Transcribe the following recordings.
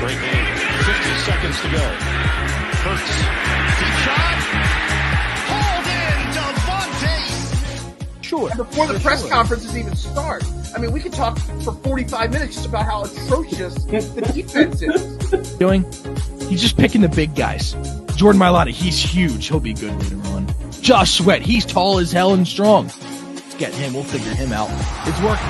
Great game. 50 seconds to go. Hurts. Deep shot. Hold in, Devontae. Sure. And before the press conferences even start. I mean, we could talk for 45 minutes just about how atrocious the defense is. He's just picking the big guys. Jordan Mailata, he's huge. He'll be good later on. Josh Sweat, he's tall as hell and strong. Let's get him. We'll figure him out. It's working.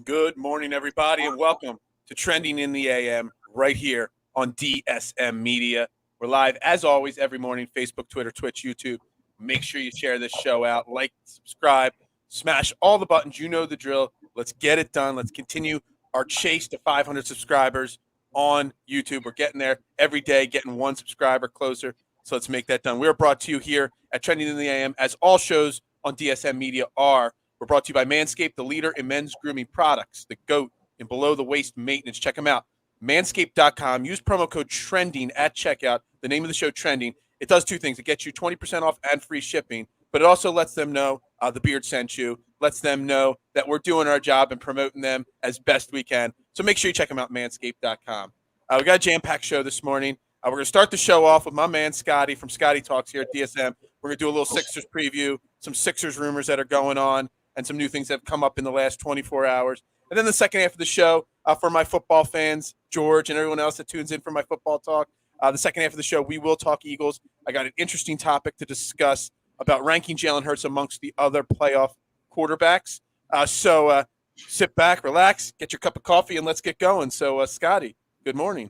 Good morning, everybody, and welcome to Trending in the AM right here on DSM Media. We're live, as always, every morning, Facebook, Twitter, Twitch, YouTube. Make sure you share this show out, like, subscribe, smash all the buttons. You know the drill. Let's get it done. Let's continue our chase to 500 subscribers on YouTube. We're getting there every day, getting one subscriber closer. So let's make that done. We are brought to you here at Trending in the AM, as all shows on DSM Media are. We're brought to you by Manscaped, the leader in men's grooming products, the GOAT in below-the-waist maintenance. Check them out. Manscaped.com. Use promo code TRENDING at checkout. The name of the show, Trending. It does two things. It gets you 20% off and free shipping, but it also lets them know the beard sent you, lets them know that we're doing our job and promoting them as best we can. So make sure you check them out, Manscaped.com. We got a jam-packed show this morning. We're going to start the show off with my man Scotty from Scotty Talks here at DSM. We're going to do a little Sixers preview, some Sixers rumors that are going on, and some new things that have come up in the last 24 hours. And then the second half of the show, for my football fans, George, and everyone else that tunes in for my football talk, the second half of the show, we will talk Eagles. I got an interesting topic to discuss about ranking Jalen Hurts amongst the other playoff quarterbacks. So sit back, relax, get your cup of coffee, and let's get going. So, Scotty, good morning.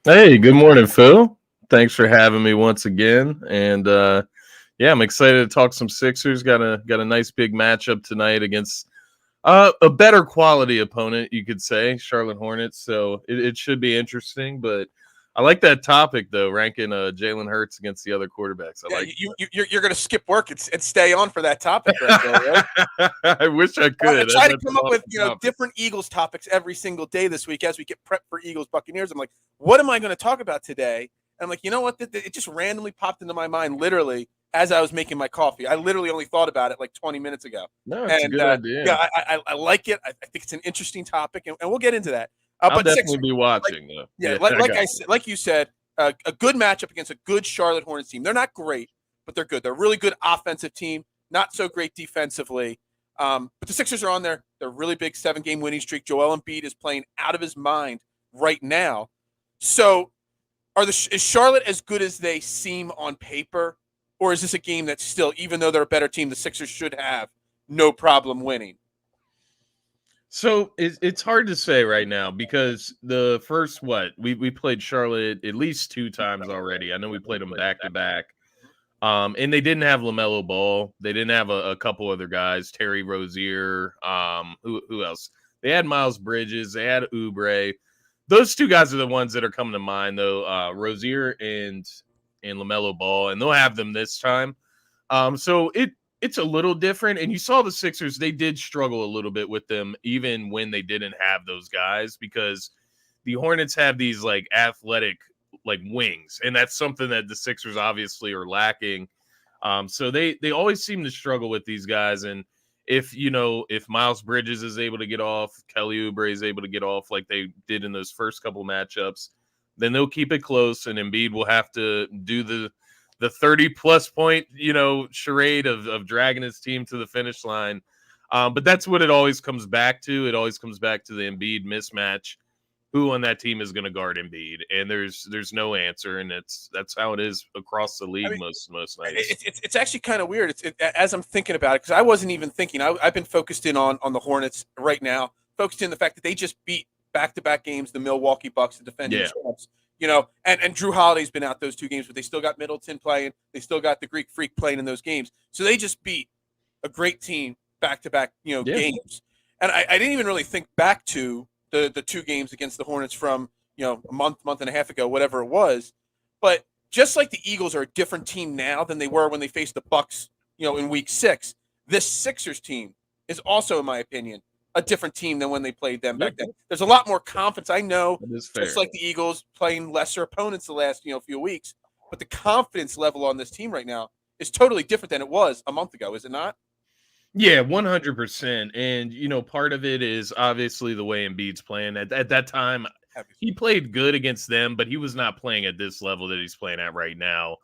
Hey, good morning, Phil. Thanks for having me once again. And, yeah, I'm excited to talk some Sixers. Got a nice big matchup tonight against a better quality opponent, you could say, Charlotte Hornets. So it should be interesting. But I like that topic, though, ranking Jalen Hurts against the other quarterbacks. You're going to skip work and stay on for that topic right there, right? I wish I could. I try to come up with different Eagles topics every single day this week as we get prepped for Eagles Buccaneers. I'm like, what am I going to talk about today? And I'm like, you know what? It just randomly popped into my mind, literally, as I was making my coffee. I literally only thought about it like 20 minutes ago. No, it's a good idea. Yeah, I like it. I think it's an interesting topic, and we'll get into that. I'll definitely be watching, though. Yeah, like you said, a good matchup against a good Charlotte Hornets team. They're not great, but they're good. They're a really good offensive team, not so great defensively. But the Sixers are on their really big 7-game winning streak. Joel Embiid is playing out of his mind right now. So is Charlotte as good as they seem on paper? Or is this a game that still, even though they're a better team, the Sixers should have no problem winning? So it's hard to say right now because the first, we played Charlotte at least 2 times already. I know we played them back-to-back. And they didn't have LaMelo Ball. They didn't have a couple other guys, Terry Rozier. Who else? They had Miles Bridges. They had Oubre. Those 2 guys are the ones that are coming to mind, though, Rozier and LaMelo Ball, and they'll have them this time. So it's a little different. And you saw the Sixers, they did struggle a little bit with them, even when they didn't have those guys, because the Hornets have these like athletic like wings, and that's something that the Sixers obviously are lacking. So they always seem to struggle with these guys. And if Miles Bridges is able to get off, Kelly Oubre is able to get off like they did in those first couple matchups, then they'll keep it close, and Embiid will have to do the 30-plus point, charade of dragging his team to the finish line. But that's what it always comes back to. It always comes back to the Embiid mismatch. Who on that team is going to guard Embiid? And there's no answer, and that's how it is across the league most nights. It's actually kind of weird. As I'm thinking about it, because I wasn't even thinking. I've been focused in on the Hornets right now, focused in the fact that they just beat back-to-back games the Milwaukee Bucks, the defending champs. And Drew Holiday's been out those 2 games, but they still got Middleton playing. They still got the Greek Freak playing in those games. So they just beat a great team back-to-back, games. And I didn't even really think back to the 2 games against the Hornets from, a month and a half ago, whatever it was. But just like the Eagles are a different team now than they were when they faced the Bucks, in week 6, this Sixers team is also, in my opinion, a different team than when they played them back then. There's a lot more confidence. I know, just like the Eagles playing lesser opponents the last few weeks, but the confidence level on this team right now is totally different than it was a month ago, is it not? Yeah, 100%. And part of it is obviously the way Embiid's playing. At that time, he played good against them, but he was not playing at this level that he's playing at right now.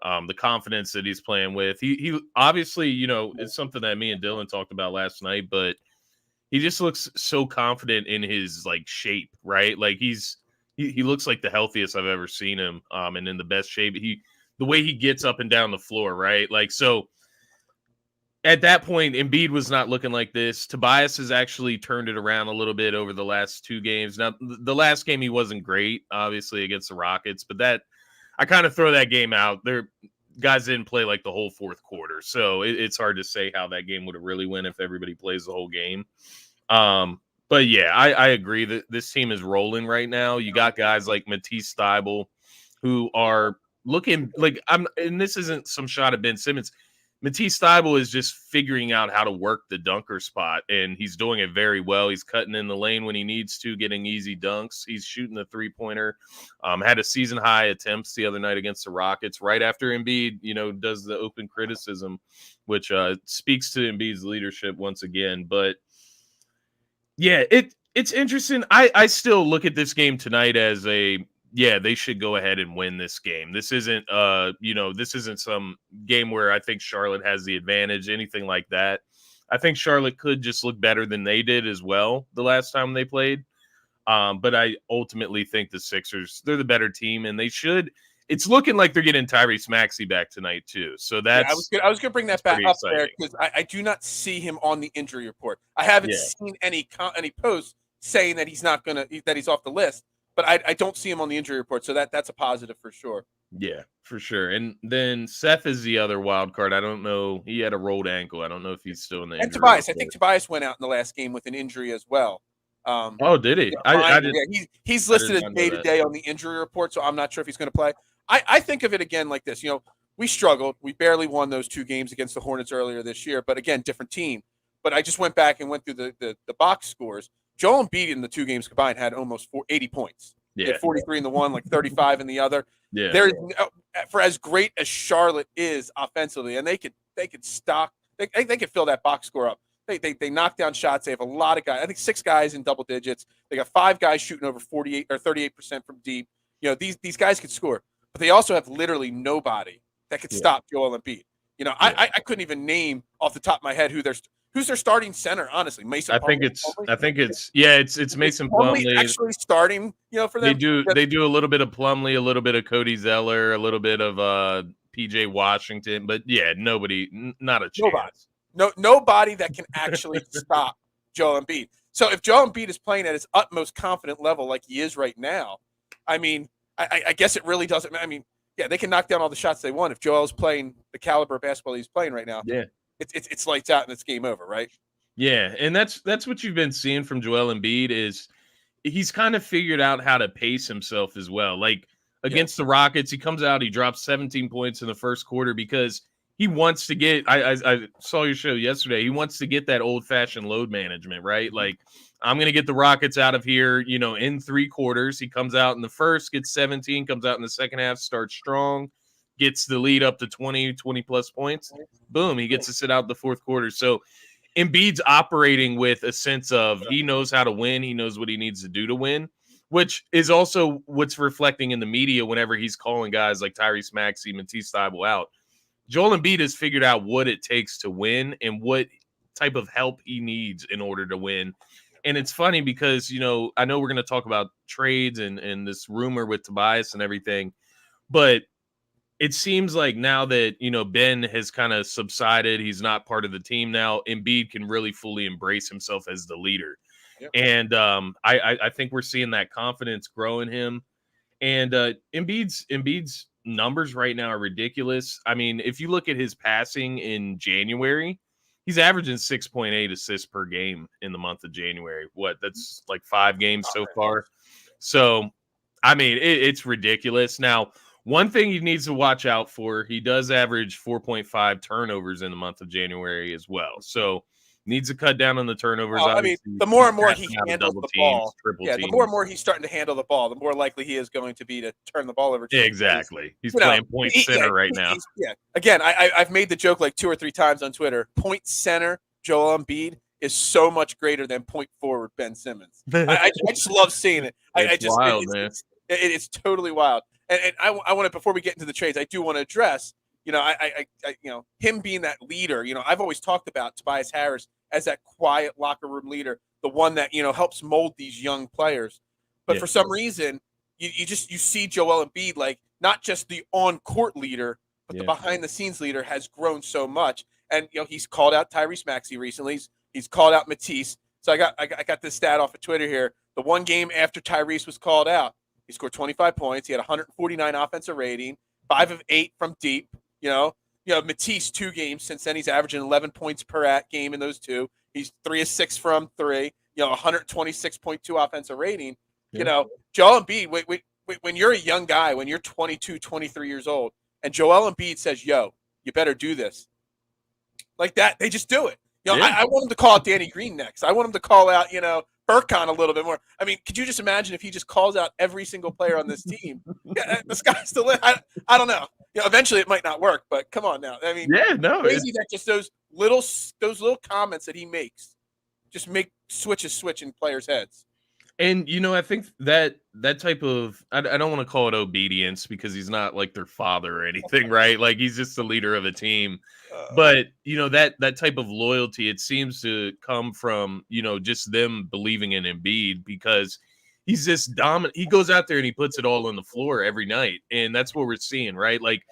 The confidence that he's playing with, he obviously, it's something that me and Dylan talked about last night, but he just looks so confident in his like shape, right? Like he looks like the healthiest I've ever seen him, and in the best shape. The way he gets up and down the floor, right? Like, so at that point, Embiid was not looking like this. Tobias has actually turned it around a little bit over the last 2 games. Now, the last game he wasn't great, obviously against the Rockets, but that I kind of throw that game out. Guys didn't play like the whole fourth quarter, so it's hard to say how that game would have really went if everybody plays the whole game. But yeah, I agree that this team is rolling right now. You got guys like Matisse Thybulle who are looking like and this isn't some shot at Ben Simmons. Matisse Thybulle is just figuring out how to work the dunker spot, and he's doing it very well. He's cutting in the lane when he needs to, getting easy dunks. He's shooting the three-pointer. Had a season-high attempts the other night against the Rockets right after Embiid, does the open criticism, which speaks to Embiid's leadership once again. But, yeah, it's interesting. I still look at this game tonight as they should go ahead and win this game. This isn't, this isn't some game where I think Charlotte has the advantage, anything like that. I think Charlotte could just look better than they did as well the last time they played. But I ultimately think the Sixers, they're the better team, and they should. It's looking like they're getting Tyrese Maxey back tonight too. So that's I was gonna bring that back up there because I do not see him on the injury report. I haven't seen any posts saying that he's off the list. But I don't see him on the injury report, so that's a positive for sure. Yeah, for sure. And then Seth is the other wild card. I don't know. He had a rolled ankle. I don't know if he's still in the and Tobias. Report. I think Tobias went out in the last game with an injury as well. Did he? He's listed as day-to-day on the injury report, so I'm not sure if he's going to play. I think of it again like this. We struggled. We barely won those 2 games against the Hornets earlier this year, but again, different team. But I just went back and went through the box scores. Joel Embiid in the 2 games combined had almost 80 points. Yeah. He had 43 in the one, like 35 in the other. Yeah. There's for as great as Charlotte is offensively, and they could stock. They could fill that box score up. They knock down shots. They have a lot of guys. I think 6 guys in double digits. They got 5 guys shooting over 48 or 38% from deep. These guys could score, but they also have literally nobody that could stop Joel Embiid. I couldn't even name off the top of my head who's their starting center, honestly? Mason Plumlee? It's Mason Plumlee. Actually starting, for them. They do a little bit of Plumlee, a little bit of Cody Zeller, a little bit of PJ Washington, but nobody, not a chance. Nobody that can actually stop Joel Embiid. So if Joel Embiid is playing at his utmost confident level like he is right now, I mean, I guess it really doesn't. I mean, they can knock down all the shots they want if Joel's playing the caliber of basketball he's playing right now. Yeah. It's lights out and it's game over, right? Yeah, and that's what you've been seeing from Joel Embiid is he's kind of figured out how to pace himself as well. Like against the Rockets, he comes out, he drops 17 points in the first quarter because he wants to get. I saw your show yesterday. He wants to get that old-fashioned load management, right? Like I'm going to get the Rockets out of here, in 3 quarters. He comes out in the first, gets 17, comes out in the second half, starts strong. Gets the lead up to 20 plus points. Boom, he gets to sit out the fourth quarter. So Embiid's operating with a sense of he knows how to win. He knows what he needs to do to win, which is also what's reflecting in the media whenever he's calling guys like Tyrese Maxey, Matisse Thybulle out. Joel Embiid has figured out what it takes to win and what type of help he needs in order to win. And it's funny because, I know we're going to talk about trades and this rumor with Tobias and everything, but it seems like now that, Ben has kind of subsided, he's not part of the team now, Embiid can really fully embrace himself as the leader. Yep. And I think we're seeing that confidence grow in him. And Embiid's numbers right now are ridiculous. I mean, if you look at his passing in January, he's averaging 6.8 assists per game in the month of January. That's like 5 games so far. So, I mean, it's ridiculous. Now, one thing he needs to watch out for, he does average 4.5 turnovers in the month of January as well. So Needs to cut down on the turnovers. I mean, obviously. the more and more he Passing out of handles double the teams, ball, triple the teams. more and more he's starting to handle the ball, the more likely he is going to be to turn the ball over. Exactly. He's playing point center right now. Again, I've made the joke like 2 or 3 times on Twitter. Point center Joel Embiid is so much greater than point forward Ben Simmons. I just love seeing it. It's wild, man. It's totally wild. And I want to, before we get into the trades, I do want to address, him being that leader. I've always talked about Tobias Harris as that quiet locker room leader, the one that, helps mold these young players. But for some reason, you see Joel Embiid, like, not just the on-court leader, but the behind-the-scenes leader has grown so much. And, he's called out Tyrese Maxey recently. He's called out Matisse. So I got this stat off of Twitter here. The one game after Tyrese was called out, he scored 25 points. He had 149 offensive rating, 5 of 8 from deep. Matisse 2 games since then. He's averaging 11 points per game in those 2. He's 3 of 6 from 3. 126.2 offensive rating. Joel Embiid, when you're a young guy, when you're 22, 23 years old, and Joel Embiid says, "Yo, you better do this," like that, they just do it. I want him to call out Danny Green next. I want him to call out, Burkon a little bit more. I mean, could you just imagine if he just calls out every single player on this team? The sky's the limit. I don't know. Eventually it might not work, but come on now. I mean, crazy that just those little comments that he makes just make switch in players' heads. And, I think that type of, I don't want to call it obedience because he's not like their father or anything, right? Like, he's just the leader of a team. But, that type of loyalty, it seems to come from, just them believing in Embiid because he's just dominant. He goes out there and he puts it all on the floor every night. And that's what we're seeing, right? Like,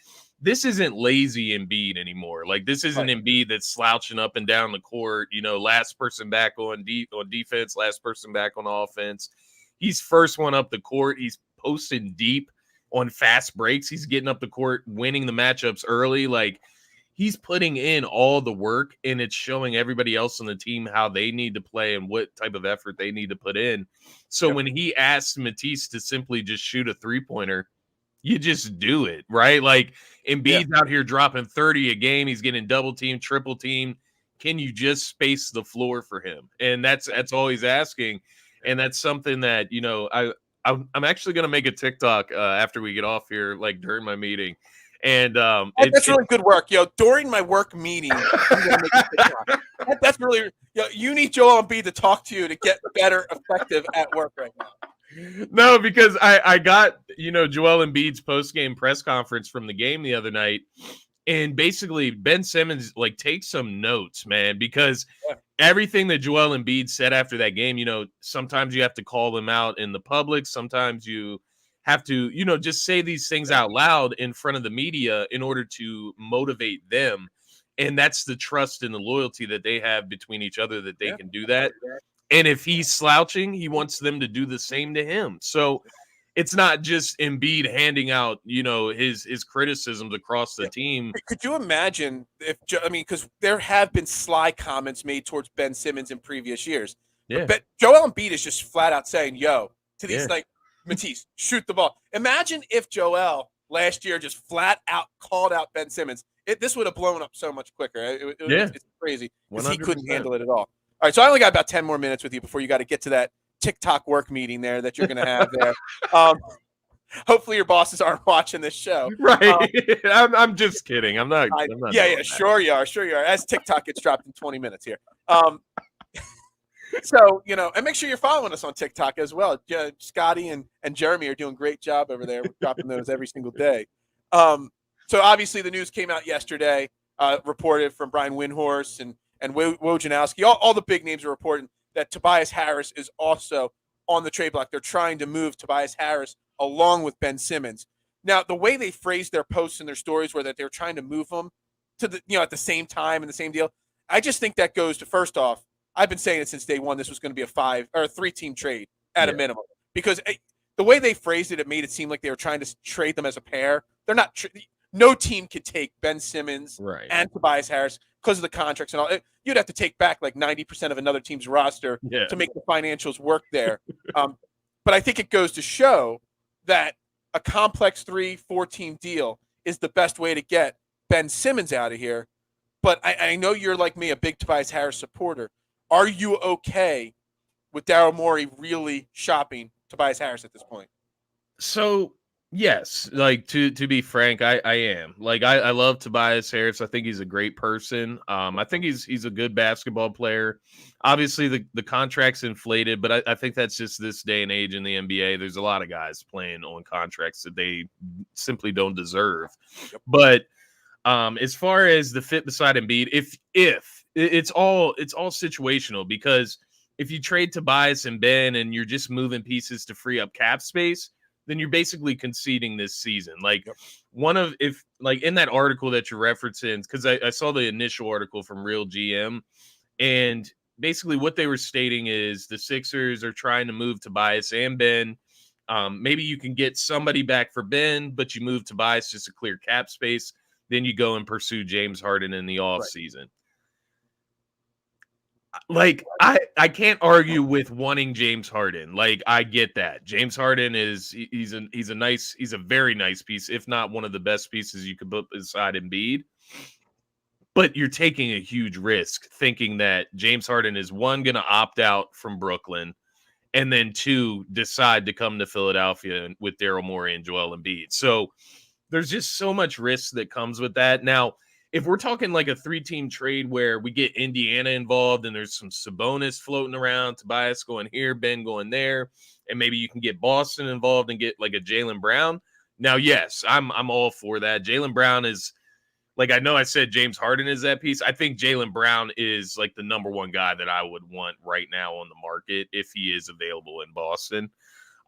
this isn't lazy Embiid anymore. Like, this isn't Embiid that's slouching up and down the court, last person back on defense, last person back on offense. He's first one up the court. He's posting deep on fast breaks. He's getting up the court, winning the matchups early. Like, he's putting in all the work, and it's showing everybody else on the team how they need to play and what type of effort they need to put in. So when he asks Matisse to simply just shoot a three-pointer, you just do it, right? Like, Embiid's out here dropping 30 a game. He's getting double team, triple team. Can you just space the floor for him? And that's all he's asking. And that's something that, I'm actually going to make a TikTok after we get off here, like during my meeting. And that's really good work. During my work meeting, that's really, you need Joel Embiid to talk to you to get better, effective at work right now. No, because I got, Joel Embiid's post-game press conference from the game the other night, and basically Ben Simmons, like, takes some notes, man, because everything that Joel Embiid said after that game, sometimes you have to call them out in the public. Sometimes you have to, just say these things out loud in front of the media in order to motivate them. And that's the trust and the loyalty that they have between each other, that they can do that. And if he's slouching, he wants them to do the same to him. So it's not just Embiid handing out, his criticisms across the team. Could you imagine because there have been sly comments made towards Ben Simmons in previous years. Yeah. But Joel Embiid is just flat out saying, "Yo," to these like, Matisse, shoot the ball. Imagine if Joel last year just flat out called out Ben Simmons. This would have blown up so much quicker. It's crazy because he couldn't handle it at all. All right, so I only got about 10 more minutes with you before you got to get to that TikTok work meeting there that you're going to have there. Hopefully your bosses aren't watching this show. Right. I'm just kidding. I'm not. Sure you are. As TikTok gets dropped in 20 minutes here. So, and make sure you're following us on TikTok as well. Scotty and Jeremy are doing a great job over there. We're dropping those every single day. So obviously the news came out yesterday, reported from Brian Windhorst and Wojnarowski. All the big names are reporting that Tobias Harris is also on the trade block. They're trying to move Tobias Harris along with Ben Simmons. Now, the way they phrased their posts and their stories were that they're trying to move them to the, at the same time and the same deal. I just think that goes to, first off, I've been saying it since day one, this was going to be a 3-team trade at a minimum, because the way they phrased it, it made it seem like they were trying to trade them as a pair. They're not. No team could take Ben Simmons and Tobias Harris because of the contracts and all. You'd have to take back like 90% of another team's roster to make the financials work there. But I think it goes to show that a complex 3-4 team deal is the best way to get Ben Simmons out of here. But I know you're like me, a big Tobias Harris supporter. Are you okay with Daryl Morey really shopping Tobias Harris at this point? So yes, like to be frank, I am. Like I love Tobias Harris. I think he's a great person. I think he's a good basketball player. Obviously the contract's inflated, but I think that's just this day and age in the NBA. There's a lot of guys playing on contracts that they simply don't deserve. Yep. But as far as the fit beside Embiid, if it's all situational, because if you trade Tobias and Ben and you're just moving pieces to free up cap space, then you're basically conceding this season. Like in that article that you're referencing, because I saw the initial article from Real GM, and basically what they were stating is the Sixers are trying to move Tobias and Ben. Maybe you can get somebody back for Ben, but you move Tobias just to clear cap space. Then you go and pursue James Harden in the offseason. Like, I can't argue with wanting James Harden. Like, I get that. James Harden he's a very nice piece, if not one of the best pieces you could put beside Embiid. But you're taking a huge risk thinking that James Harden is, one, going to opt out from Brooklyn, and then two, decide to come to Philadelphia with Daryl Morey and Joel Embiid. So there's just so much risk that comes with that. Now, if we're talking like a 3-team trade where we get Indiana involved and there's some Sabonis floating around, Tobias going here, Ben going there, and maybe you can get Boston involved and get like a Jaylen Brown. Now, yes, I'm all for that. Jaylen Brown is, like, I know I said James Harden is that piece. I think Jaylen Brown is like the number one guy that I would want right now on the market if he is available in Boston.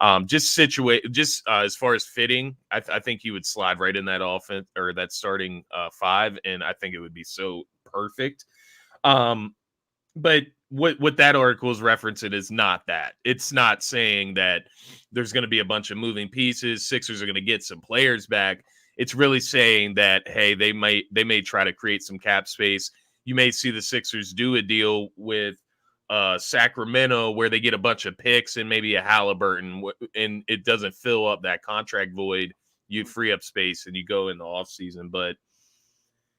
As far as fitting, I think he would slide right in that offense or that starting 5, and I think it would be so perfect. But what that article is referencing is not that. It's not saying that there's going to be a bunch of moving pieces. Sixers are going to get some players back. It's really saying that, hey, they may try to create some cap space. You may see the Sixers do a deal with Sacramento where they get a bunch of picks and maybe a Halliburton, and it doesn't fill up that contract void. You free up space and you go in the offseason. But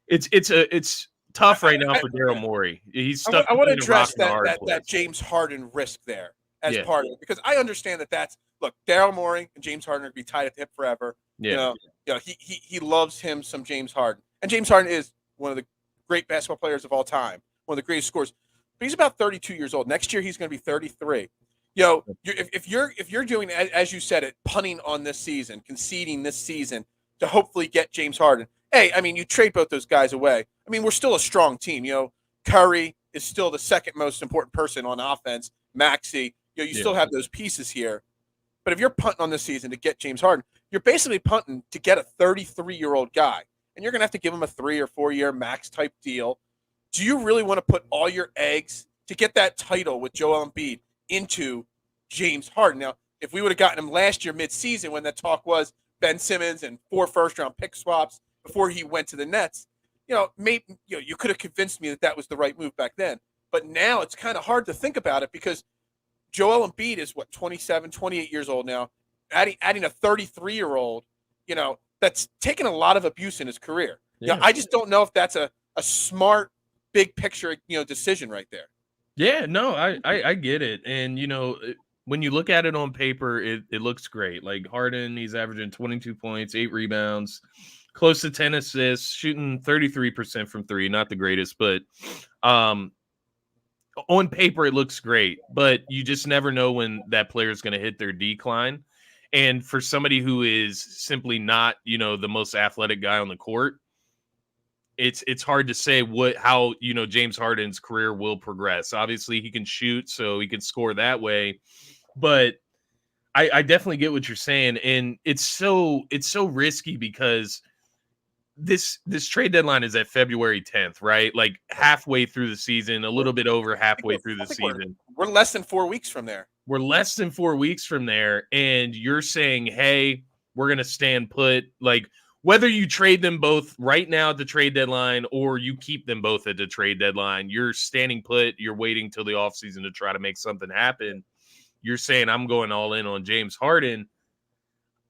it's tough right now for Daryl Morey. He's stuck. I want to address that James Harden risk there as part of it, because I understand that's look, Daryl Morey and James Harden are going to be tied at the hip forever. Yeah. You know, he loves him some James Harden, and James Harden is one of the great basketball players of all time, one of the greatest scorers. But he's about 32 years old. Next year he's going to be 33. If you're doing, as you said it, punting on this season, conceding this season to hopefully get James Harden. Hey, I mean, you trade both those guys away. I mean, we're still a strong team. Curry is still the second most important person on offense. Maxey, you still have those pieces here. But if you're punting on this season to get James Harden, you're basically punting to get a 33-year-old guy, and you're going to have to give him a 3 or 4 year max type deal. Do you really want to put all your eggs to get that title with Joel Embiid into James Harden? Now, if we would have gotten him last year midseason when that talk was Ben Simmons and 4 first-round pick swaps before he went to the Nets, maybe you could have convinced me that was the right move back then. But now it's kind of hard to think about it because Joel Embiid is 27, 28 years old now, adding a 33-year-old, that's taken a lot of abuse in his career. Yeah. I just don't know if that's a smart, big picture, decision right there. Yeah, no, I get it. And, when you look at it on paper, it looks great. Like Harden, he's averaging 22 points, 8 rebounds, close to 10 assists, shooting 33% from 3. Not the greatest, but on paper, it looks great. But you just never know when that player is going to hit their decline. And for somebody who is simply not, the most athletic guy on the court, it's hard to say how James Harden's career will progress. Obviously, he can shoot, so he can score that way. But I definitely get what you're saying, and it's so risky because this trade deadline is at February 10th, right? Like halfway through the season, a little bit over halfway through the season. We're less than 4 weeks from there. We're less than 4 weeks from there, and you're saying, hey, we're going to stand put. Like, whether you trade them both right now at the trade deadline or you keep them both at the trade deadline, you're standing put. You're waiting till the offseason to try to make something happen. You're saying, I'm going all in on James Harden.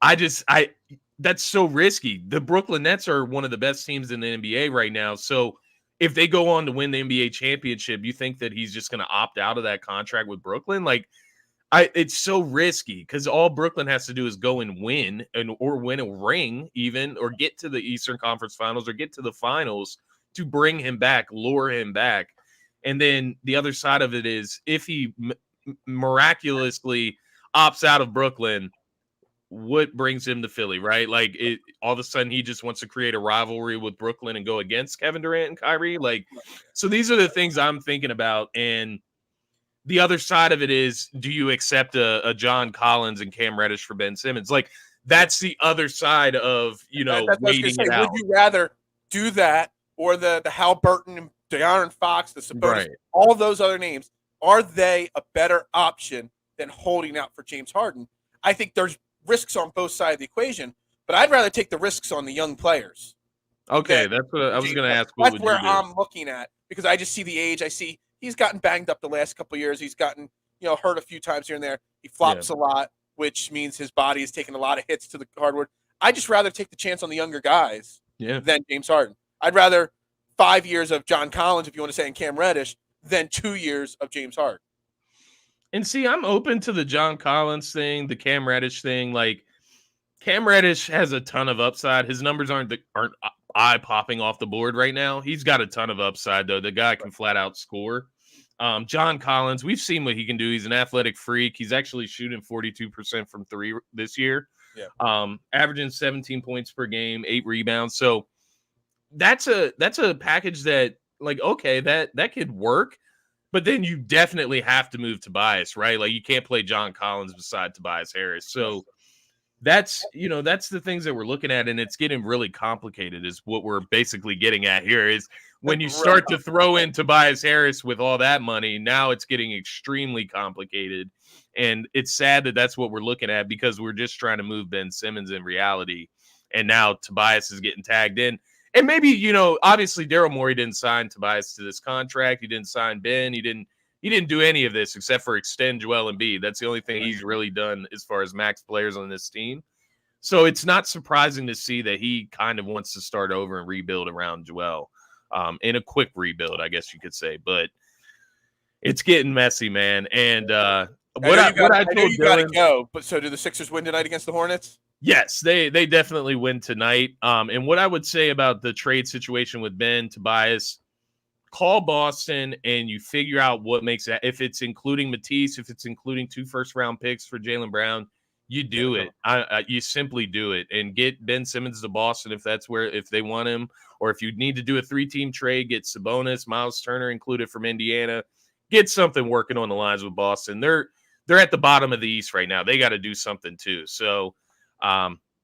That's so risky. The Brooklyn Nets are one of the best teams in the NBA right now. So if they go on to win the NBA championship, you think that he's just going to opt out of that contract with Brooklyn? Like, it's so risky because all Brooklyn has to do is go and win or win a ring even, or get to the Eastern Conference Finals or get to the finals to bring him back, lure him back. And then the other side of it is if he miraculously opts out of Brooklyn, what brings him to Philly, right? Like, all of a sudden he just wants to create a rivalry with Brooklyn and go against Kevin Durant and Kyrie. Like, so these are the things I'm thinking about. And the other side of it is, do you accept a John Collins and Cam Reddish for Ben Simmons? Like, that's the other side of, waiting it out. Would you rather do that or the Halliburton and De'Aaron Fox, the Sabonis, Right. all those other names? Are they a better option than holding out for James Harden? I think there's risks on both sides of the equation, but I'd rather take the risks on the young players. Okay, that's what I was going to ask. What That's would where you do? I'm looking at, because I just see the age. I see he's gotten banged up the last couple of years. He's gotten, hurt a few times here and there. He flops a lot, which means his body is taking a lot of hits to the hardwood. I'd just rather take the chance on the younger guys than James Harden. I'd rather 5 years of John Collins, if you want to say, and Cam Reddish, than 2 years of James Harden. And see, I'm open to the John Collins thing, the Cam Reddish thing. Like, Cam Reddish has a ton of upside. His numbers aren't eye popping off the board right now. He's got a ton of upside, though. The guy can flat out score. John Collins, we've seen what he can do. He's an athletic freak. He's actually shooting 42% from three this year. Yeah. Averaging 17 points per game, 8 rebounds. So that's a package that, like, okay, that could work. But then you definitely have to move Tobias, right? Like, you can't play John Collins beside Tobias Harris. So that's the things that we're looking at, and it's getting really complicated is what we're basically getting at here is when you start to throw in Tobias Harris with all that money, now it's getting extremely complicated. And it's sad that that's what we're looking at because we're just trying to move Ben Simmons in reality. And now Tobias is getting tagged in. And maybe, obviously Daryl Morey didn't sign Tobias to this contract. He didn't sign Ben. He didn't do any of this except for extend Joel Embiid. That's the only thing he's really done as far as max players on this team. So it's not surprising to see that he kind of wants to start over and rebuild around Joel, in a quick rebuild, I guess you could say. But it's getting messy, man. And I know you got to go. But so do the Sixers win tonight against the Hornets? Yes, they definitely win tonight. And what I would say about the trade situation with Ben, Tobias, call Boston and you figure out what makes that. If it's including Matisse, if it's including 2 first-round picks for Jaylen Brown, you do it. You simply do it and get Ben Simmons to Boston if they want him, or if you need to do a 3-team trade, get Sabonis, Miles Turner included from Indiana, get something working on the lines with Boston. They're at the bottom of the East right now. They got to do something too. So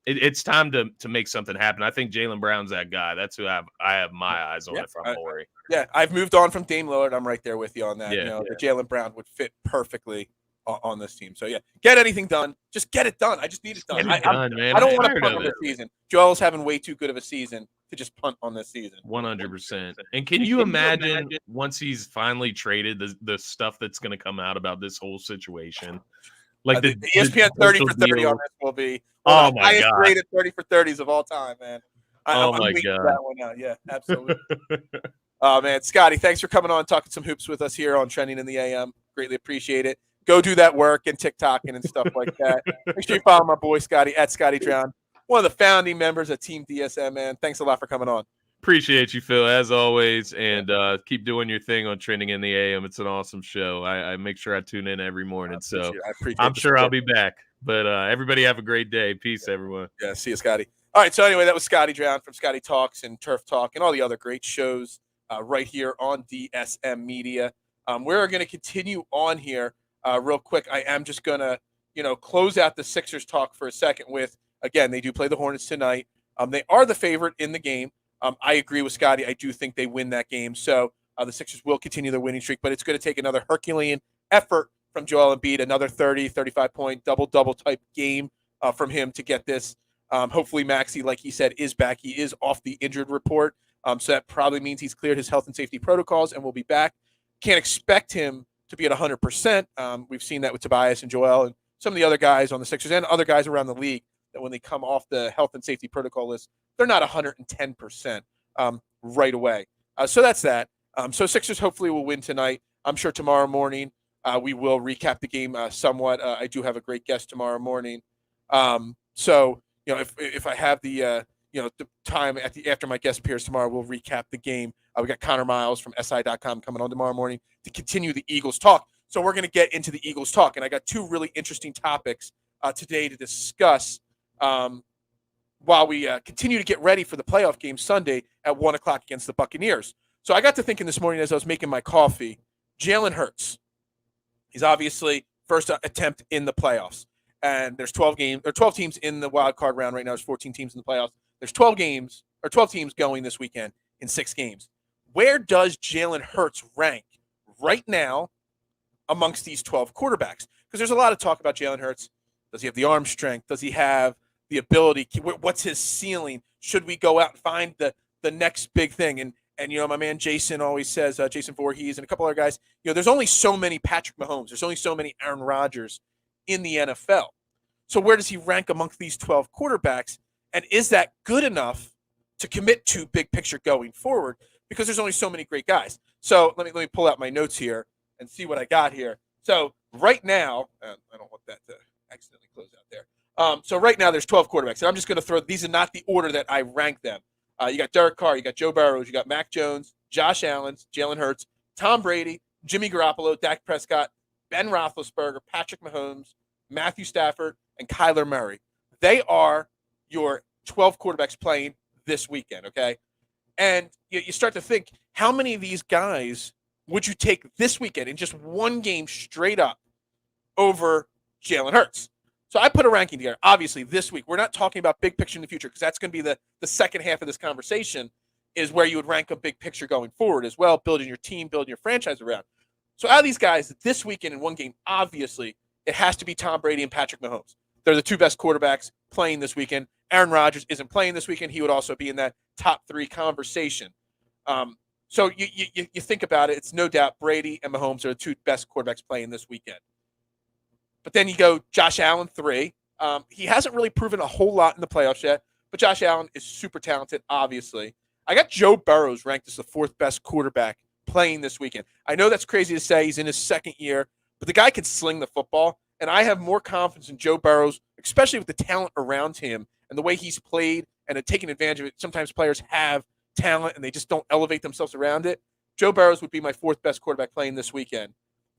it's time to make something happen. I think Jaylen Brown's that guy. That's who I have my eyes on if I'm Morey. Yeah, I've moved on from Dame Lillard. I'm right there with you on that. Yeah, the Jaylen Brown would fit perfectly on this team. So, yeah, get anything done. Just get it done. I just need it done. Man. I don't want to punt on this season. Joel's having way too good of a season to just punt on this season. 100%. And can you imagine once he's finally traded the stuff that's going to come out about this whole situation? Like the ESPN 30 for 30 on this will be the highest rated 30 for 30s of all time, man. I'm waiting for that one out. Yeah, absolutely. Oh, man. Scotty, thanks for coming on, talking some hoops with us here on Trending in the AM. Greatly appreciate it. Go do that work and TikToking and stuff like that. Make sure you follow my boy Scotty at Scotty Drown, one of the founding members of Team DSM, man. Thanks a lot for coming on. Appreciate you, Phil, as always, and keep doing your thing on Trending in the AM. It's an awesome show. I make sure I tune in every morning, so I'm sure I'll be back. But everybody have a great day. Peace, everyone. Yeah, see you, Scotty. All right, so anyway, that was Scotty Drown from Scotty Talks and Turf Talk and all the other great shows right here on DSM Media. We're going to continue on here real quick. I am just going to, close out the Sixers talk for a second with, again, they do play the Hornets tonight. They are the favorite in the game. I agree with Scotty. I do think they win that game. So the Sixers will continue their winning streak, but it's going to take another Herculean effort from Joel Embiid, another 30, 35-point, double-double type game from him to get this. Hopefully Maxey, like he said, is back. He is off the injured report. So that probably means he's cleared his health and safety protocols and will be back. Can't expect him to be at 100%. We've seen that with Tobias and Joel and some of the other guys on the Sixers and other guys around the league that when they come off the health and safety protocol list, they're not 110% right away. So that's that. So Sixers hopefully will win tonight. I'm sure tomorrow morning we will recap the game somewhat. I do have a great guest tomorrow morning. So if I have the the time after my guest appears tomorrow, we'll recap the game. We got Connor Miles from SI.com coming on tomorrow morning to continue the Eagles talk. So we're going to get into the Eagles talk, and I got two really interesting topics today to discuss while we continue to get ready for the playoff game Sunday at 1 o'clock against the Buccaneers. So I got to thinking this morning as I was making my coffee, Jalen Hurts. He's obviously first attempt in the playoffs. And there's 12 teams in the wild card round right now. There's 14 teams in the playoffs. There's 12 teams going this weekend in 6 games. Where does Jalen Hurts rank right now amongst these 12 quarterbacks? Because there's a lot of talk about Jalen Hurts. Does he have the arm strength? Does he have the ability? What's his ceiling? Should we go out and find the next big thing? And my man Jason always says, Jason Voorhees and a couple other guys, there's only so many Patrick Mahomes. There's only so many Aaron Rodgers in the NFL. So where does he rank amongst these 12 quarterbacks? And is that good enough to commit to big picture going forward? Because there's only so many great guys. So let me pull out my notes here and see what I got here. So right now, I don't want that to accidentally close out there. So right now there's 12 quarterbacks. And I'm just going to throw, these are not the order that I rank them. You got Derek Carr, you got Joe Burrow, you got Mac Jones, Josh Allen, Jalen Hurts, Tom Brady, Jimmy Garoppolo, Dak Prescott, Ben Roethlisberger, Patrick Mahomes, Matthew Stafford, and Kyler Murray. They are your 12 quarterbacks playing this weekend, okay? And you start to think, how many of these guys would you take this weekend in just one game straight up over Jalen Hurts? So I put a ranking together. Obviously, this week, we're not talking about big picture in the future because that's going to be the second half of this conversation is where you would rank a big picture going forward as well, building your team, building your franchise around. So out of these guys, this weekend in one game, obviously, it has to be Tom Brady and Patrick Mahomes. They're the two best quarterbacks playing this weekend. Aaron Rodgers isn't playing this weekend. He would also be in that top 3 conversation. So you think about it, it's no doubt Brady and Mahomes are the two best quarterbacks playing this weekend. But then you go Josh Allen, 3. He hasn't really proven a whole lot in the playoffs yet, but Josh Allen is super talented, obviously. I got Joe Burrows ranked as the 4th best quarterback playing this weekend. I know that's crazy to say. He's in his second year, but the guy can sling the football, and I have more confidence in Joe Burrows, especially with the talent around him and the way he's played and taking advantage of it. Sometimes players have talent, and they just don't elevate themselves around it. Joe Burrows would be my 4th best quarterback playing this weekend.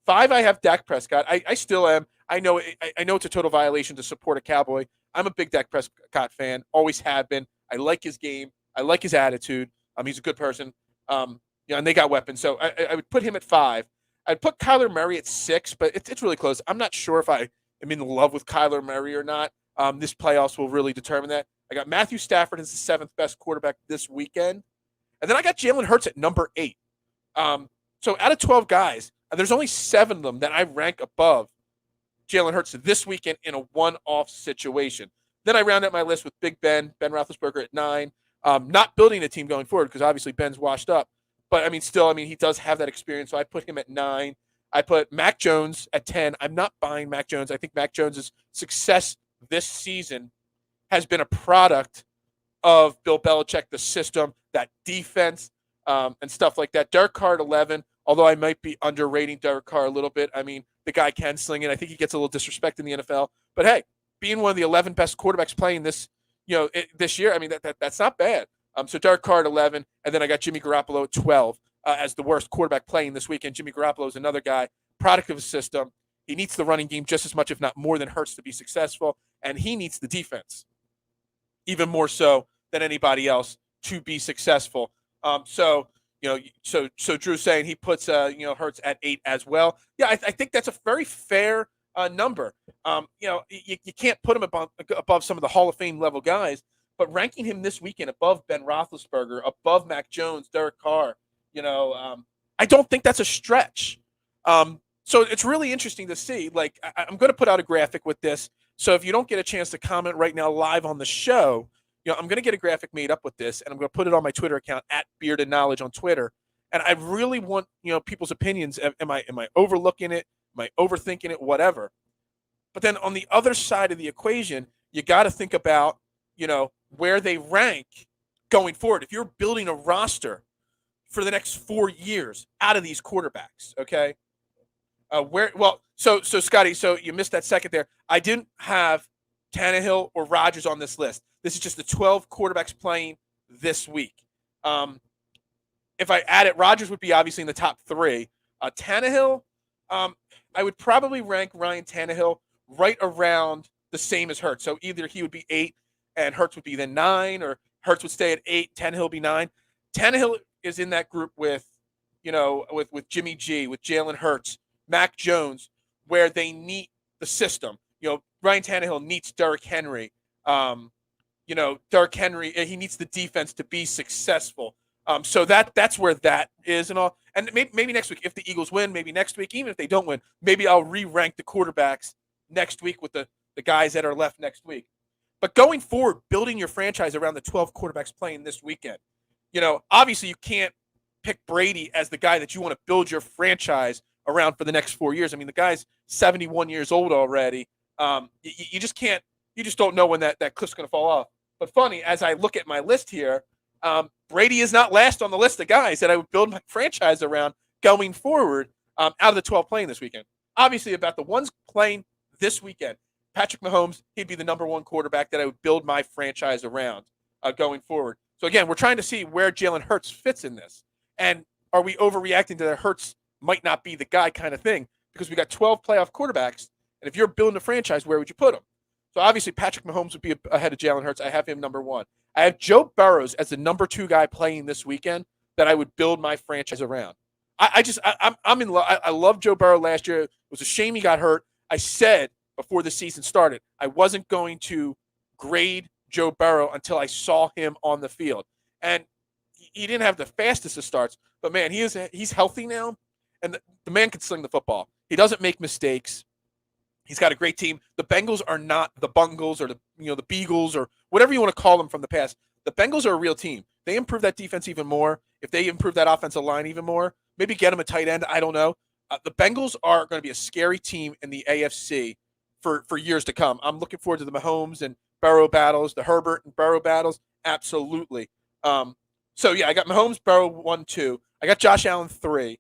5, I have Dak Prescott. I still am. I know it's a total violation to support a Cowboy. I'm a big Dak Prescott fan, always have been. I like his game. I like his attitude. He's a good person. And they got weapons. So I would put him at 5. I'd put Kyler Murray at 6, but it's really close. I'm not sure if I am in love with Kyler Murray or not. This playoffs will really determine that. I got Matthew Stafford as the 7th best quarterback this weekend. And then I got Jalen Hurts at number 8. So out of 12 guys, there's only 7 of them that I rank above Jalen Hurts this weekend in a one-off situation. Then I round out my list with Big Ben Roethlisberger at 9. Not building a team going forward because obviously Ben's washed up. But, he does have that experience, so I put him at 9. I put Mac Jones at 10. I'm not buying Mac Jones. I think Mac Jones' success this season has been a product of Bill Belichick, the system, that defense, and stuff like that. Derek Carr at 11, although I might be underrating Derek Carr a little bit. The guy can sling it. I think he gets a little disrespect in the NFL. But, hey, being one of the 11 best quarterbacks playing this year, that's not bad. So Derek Carr at 11, and then I got Jimmy Garoppolo at 12 as the worst quarterback playing this weekend. Jimmy Garoppolo is another guy, product of a system. He needs the running game just as much, if not more, than Hurts to be successful, and he needs the defense even more so than anybody else to be successful. So Drew's saying he puts Hurts at 8 as well. Yeah, I think that's a very fair number. You can't put him above some of the Hall of Fame level guys. But ranking him this weekend above Ben Roethlisberger, above Mac Jones, Derek Carr, I don't think that's a stretch. So it's really interesting to see. Like, I'm going to put out a graphic with this. So if you don't get a chance to comment right now live on the show, I'm going to get a graphic made up with this, and I'm going to put it on my Twitter account at Bearded Knowledge on Twitter. And I really want people's opinions. Am I overlooking it? Am I overthinking it? Whatever. But then on the other side of the equation, you got to think about where they rank going forward. If you're building a roster for the next 4 years out of these quarterbacks. Okay. So Scotty, so you missed that second there. I didn't have Tannehill or Rodgers on this list. This is just the 12 quarterbacks playing this week. If I add it, Rodgers would be obviously in the top 3. Tannehill, I would probably rank Ryan Tannehill right around the same as Hurts. So either he would be 8 and Hurts would be then 9, or Hurts would stay at 8, Tannehill would be 9. Tannehill is in that group with Jimmy G, with Jalen Hurts, Mac Jones, where they need the system. Ryan Tannehill needs Derrick Henry. Derrick Henry, he needs the defense to be successful. So that's where that is and all. And maybe next week, if the Eagles win, maybe next week, even if they don't win, maybe I'll re-rank the quarterbacks next week with the guys that are left next week. But going forward, building your franchise around the 12 quarterbacks playing this weekend, obviously you can't pick Brady as the guy that you want to build your franchise around for the next 4 years. I mean, the guy's 71 years old already. You just can't, you just don't know when that cliff's going to fall off. But funny, as I look at my list here, Brady is not last on the list of guys that I would build my franchise around going forward out of the 12 playing this weekend. Obviously, about the ones playing this weekend, Patrick Mahomes, he'd be the number 1 quarterback that I would build my franchise around going forward. So again, we're trying to see where Jalen Hurts fits in this. And are we overreacting to that Hurts might not be the guy kind of thing? Because we got 12 playoff quarterbacks, and if you're building a franchise, where would you put him? So obviously Patrick Mahomes would be ahead of Jalen Hurts. I have him number 1. I have Joe Burrows as the number 2 guy playing this weekend that I would build my franchise around. I'm in love. I loved Joe Burrow last year. It was a shame he got hurt. I said before the season started, I wasn't going to grade Joe Burrow until I saw him on the field. And he didn't have the fastest of starts, but man, he's healthy now, and the man can sling the football. He doesn't make mistakes. He's got a great team. The Bengals are not the Bungles or the Beagles or whatever you want to call them from the past. The Bengals are a real team. They improve that defense even more. If they improve that offensive line even more, maybe get them a tight end. I don't know. The Bengals are going to be a scary team in the AFC for years to come. I'm looking forward to the Mahomes and Burrow battles, the Herbert and Burrow battles. Absolutely. So yeah, I got Mahomes, Burrow 1, 2. I got Josh Allen 3.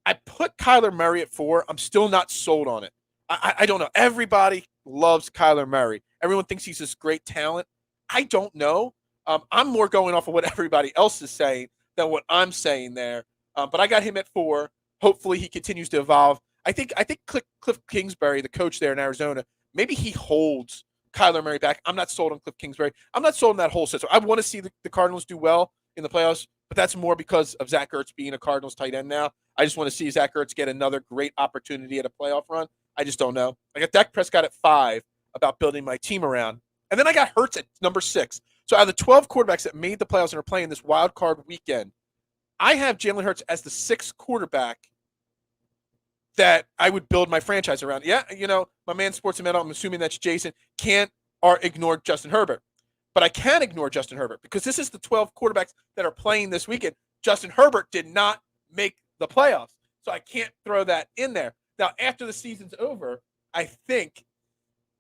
I put Kyler Murray at 4. I'm still not sold on it. I don't know. Everybody loves Kyler Murray. Everyone thinks he's this great talent. I don't know. I'm more going off of what everybody else is saying than what I'm saying there. But I got him at 4. Hopefully he continues to evolve. I think Cliff Kingsbury, the coach there in Arizona, maybe he holds Kyler Murray back. I'm not sold on Cliff Kingsbury. I'm not sold on that whole system. I want to see the Cardinals do well in the playoffs, but that's more because of Zach Ertz being a Cardinals tight end now. I just want to see Zach Ertz get another great opportunity at a playoff run. I just don't know. I got Dak Prescott at 5 about building my team around. And then I got Hurts at number 6. So out of the 12 quarterbacks that made the playoffs and are playing this wild card weekend, I have Jalen Hurts as the 6th quarterback that I would build my franchise around. Yeah, my man Sports Metal, I'm assuming that's Jason, can't ignore Justin Herbert. But I can ignore Justin Herbert because this is the 12 quarterbacks that are playing this weekend. Justin Herbert did not make the playoffs, so I can't throw that in there. Now, after the season's over, I think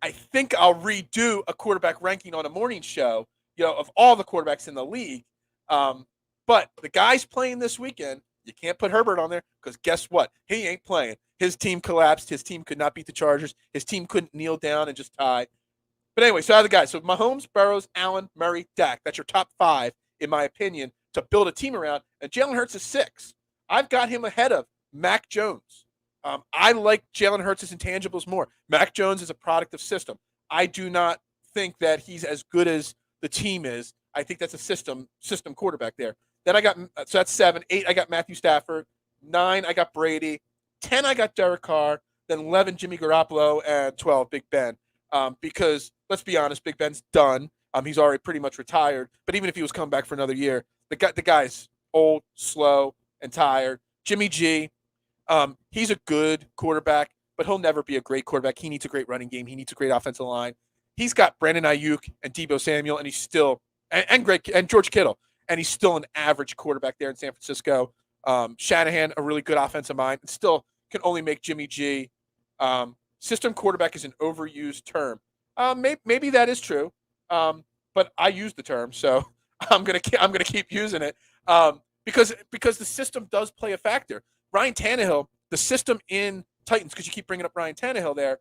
I'll redo a quarterback ranking on a morning show, of all the quarterbacks in the league. But the guys playing this weekend, you can't put Herbert on there because guess what? He ain't playing. His team collapsed. His team could not beat the Chargers. His team couldn't kneel down and just tie. But anyway, so I have the guys. So Mahomes, Burrows, Allen, Murray, Dak. That's your top 5, in my opinion, to build a team around. And Jalen Hurts is 6. I've got him ahead of Mac Jones. I like Jalen Hurts' intangibles more. Mac Jones is a product of system. I do not think that he's as good as the team is. I think that's a system quarterback there. Then I got, so that's 7. 8, I got Matthew Stafford. 9, I got Brady. 10, I got Derek Carr. Then 11, Jimmy Garoppolo. And 12, Big Ben. Because let's be honest, Big Ben's done. He's already pretty much retired. But even if he was coming back for another year, the guy's old, slow, and tired. Jimmy G, he's a good quarterback, but he'll never be a great quarterback. He needs a great running game. He needs a great offensive line. He's got Brandon Ayuk and Deebo Samuel, and he's still and George Kittle, and he's still an average quarterback there in San Francisco. Shanahan, a really good offensive mind, and still can only make Jimmy G. System quarterback is an overused term. Maybe that is true, but I use the term, so I'm gonna keep using it because the system does play a factor. Ryan Tannehill, the system in Titans, because you keep bringing up Ryan Tannehill there,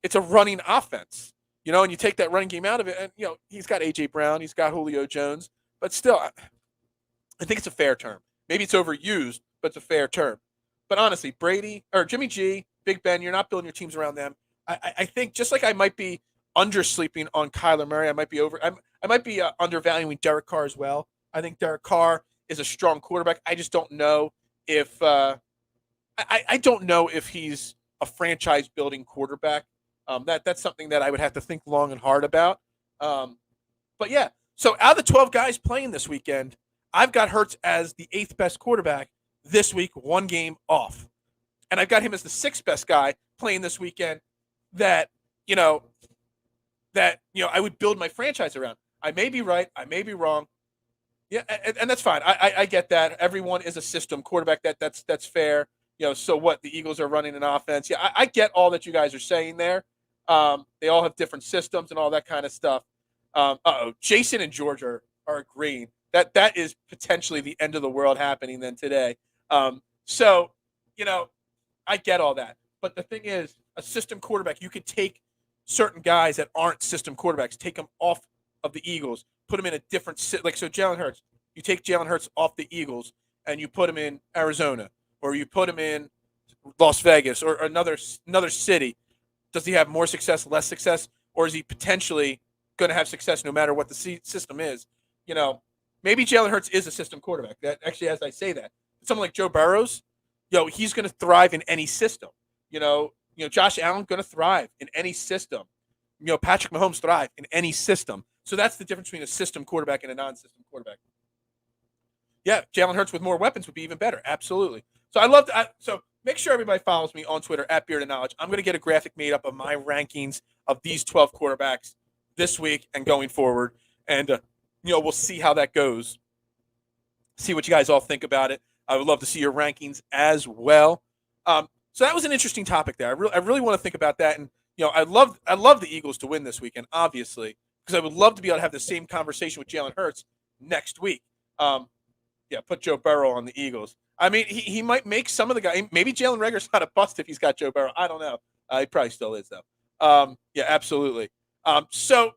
it's a running offense, and you take that running game out of it, and, he's got A.J. Brown, he's got Julio Jones, but still, I think it's a fair term. Maybe it's overused, but it's a fair term. But honestly, Brady or Jimmy G, Big Ben, you're not building your teams around them. I think just like I might be undersleeping on Kyler Murray, I might be undervaluing Derek Carr as well. I think Derek Carr is a strong quarterback. I just don't know if I don't know if he's a franchise building quarterback. That's something that I would have to think long and hard about. But yeah, so out of the 12 guys playing this weekend, I've got Hurts as the 8th best quarterback this week, one game off. And I've got him as the 6th best guy playing this weekend that I would build my franchise around. I may be right. I may be wrong. Yeah, and that's fine. I get that. Everyone is a system quarterback. That's fair. So what? The Eagles are running an offense. Yeah, I get all that you guys are saying there. They all have different systems and all that kind of stuff. Jason and George are agreeing that is potentially the end of the world happening then today. So I get all that. But the thing is, a system quarterback, you could take certain guys that aren't system quarterbacks, take them off of the Eagles, put them in a different so Jalen Hurts. You take Jalen Hurts off the Eagles and you put him in Arizona, or you put him in Las Vegas or another city. Does he have more success, less success, or is he potentially going to have success no matter what the system is? Maybe Jalen Hurts is a system quarterback. That actually, as I say that, someone like Joe Burrows, he's going to thrive in any system. Josh Allen going to thrive in any system. Patrick Mahomes thrive in any system. So that's the difference between a system quarterback and a non-system quarterback. Yeah, Jalen Hurts with more weapons would be even better. Absolutely. So so make sure everybody follows me on Twitter at Beard of Knowledge. I'm going to get a graphic made up of my rankings of these 12 quarterbacks this week and going forward. And, we'll see how that goes. See what you guys all think about it. I would love to see your rankings as well. So that was an interesting topic there. I really want to think about that. And, I love the Eagles to win this weekend, obviously, because I would love to be able to have the same conversation with Jalen Hurts next week. Put Joe Burrow on the Eagles. I mean, he might make some of the guys. Maybe Jalen Reagor's not a bust if he's got Joe Burrow. I don't know. He probably still is, though. Absolutely. So,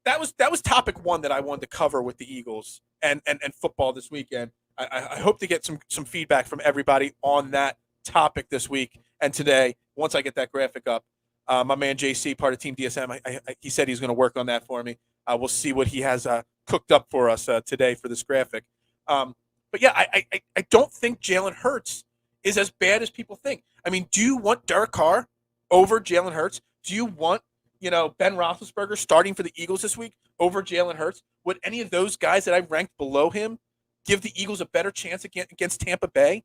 that was topic one that I wanted to cover with the Eagles and football this weekend. I hope to get some feedback from everybody on that topic this week and today once I get that graphic up. My man JC, part of Team DSM, he said he's going to work on that for me. We'll see what he has cooked up for us today for this graphic. But yeah, I don't think Jalen Hurts is as bad as people think. I mean, do you want Derek Carr over Jalen Hurts? Do you want Ben Roethlisberger starting for the Eagles this week over Jalen Hurts? Would any of those guys that I ranked below him give the Eagles a better chance against Tampa Bay?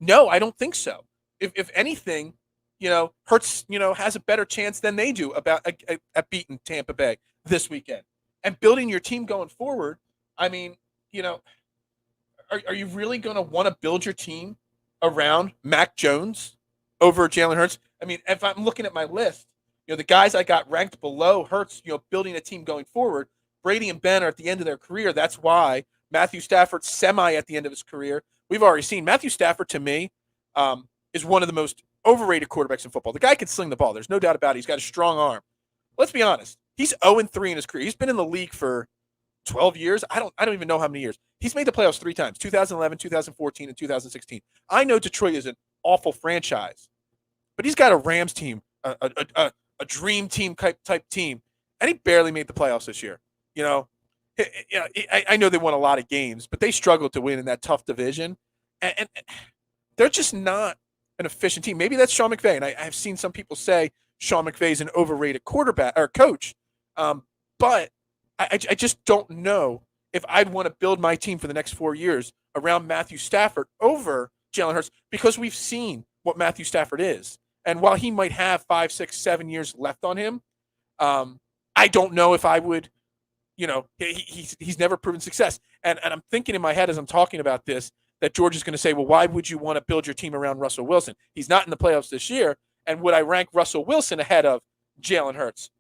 No, I don't think so. If anything, Hurts, has a better chance than they do at beating Tampa Bay this weekend. And building your team going forward, I mean, are you really going to want to build your team around Mac Jones over Jalen Hurts? I mean, if I'm looking at my list, the guys I got ranked below Hurts, building a team going forward, Brady and Ben are at the end of their career. That's why Matthew Stafford's semi at the end of his career. We've already seen Matthew Stafford, to me, is one of the most overrated quarterbacks in football. The guy can sling the ball. There's no doubt about it. He's got a strong arm. Let's be honest. He's 0-3 in his career. He's been in the league for 12 years. I don't even know how many years. He's made the playoffs 3 times, 2011, 2014, and 2016. I know Detroit is an awful franchise, but he's got a Rams team, a dream team type team, and he barely made the playoffs this year. I know they won a lot of games, but they struggled to win in that tough division, and they're just not an efficient team. Maybe that's Sean McVay, and I've seen some people say Sean McVay is an overrated quarterback or coach, but I just don't know if I'd want to build my team for the next 4 years around Matthew Stafford over Jalen Hurts, because we've seen what Matthew Stafford is. And while he might have 5, 6, 7 years left on him, I don't know if I would, he's never proven success. And I'm thinking in my head as I'm talking about this, that George is going to say, well, why would you want to build your team around Russell Wilson? He's not in the playoffs this year. And would I rank Russell Wilson ahead of Jalen Hurts?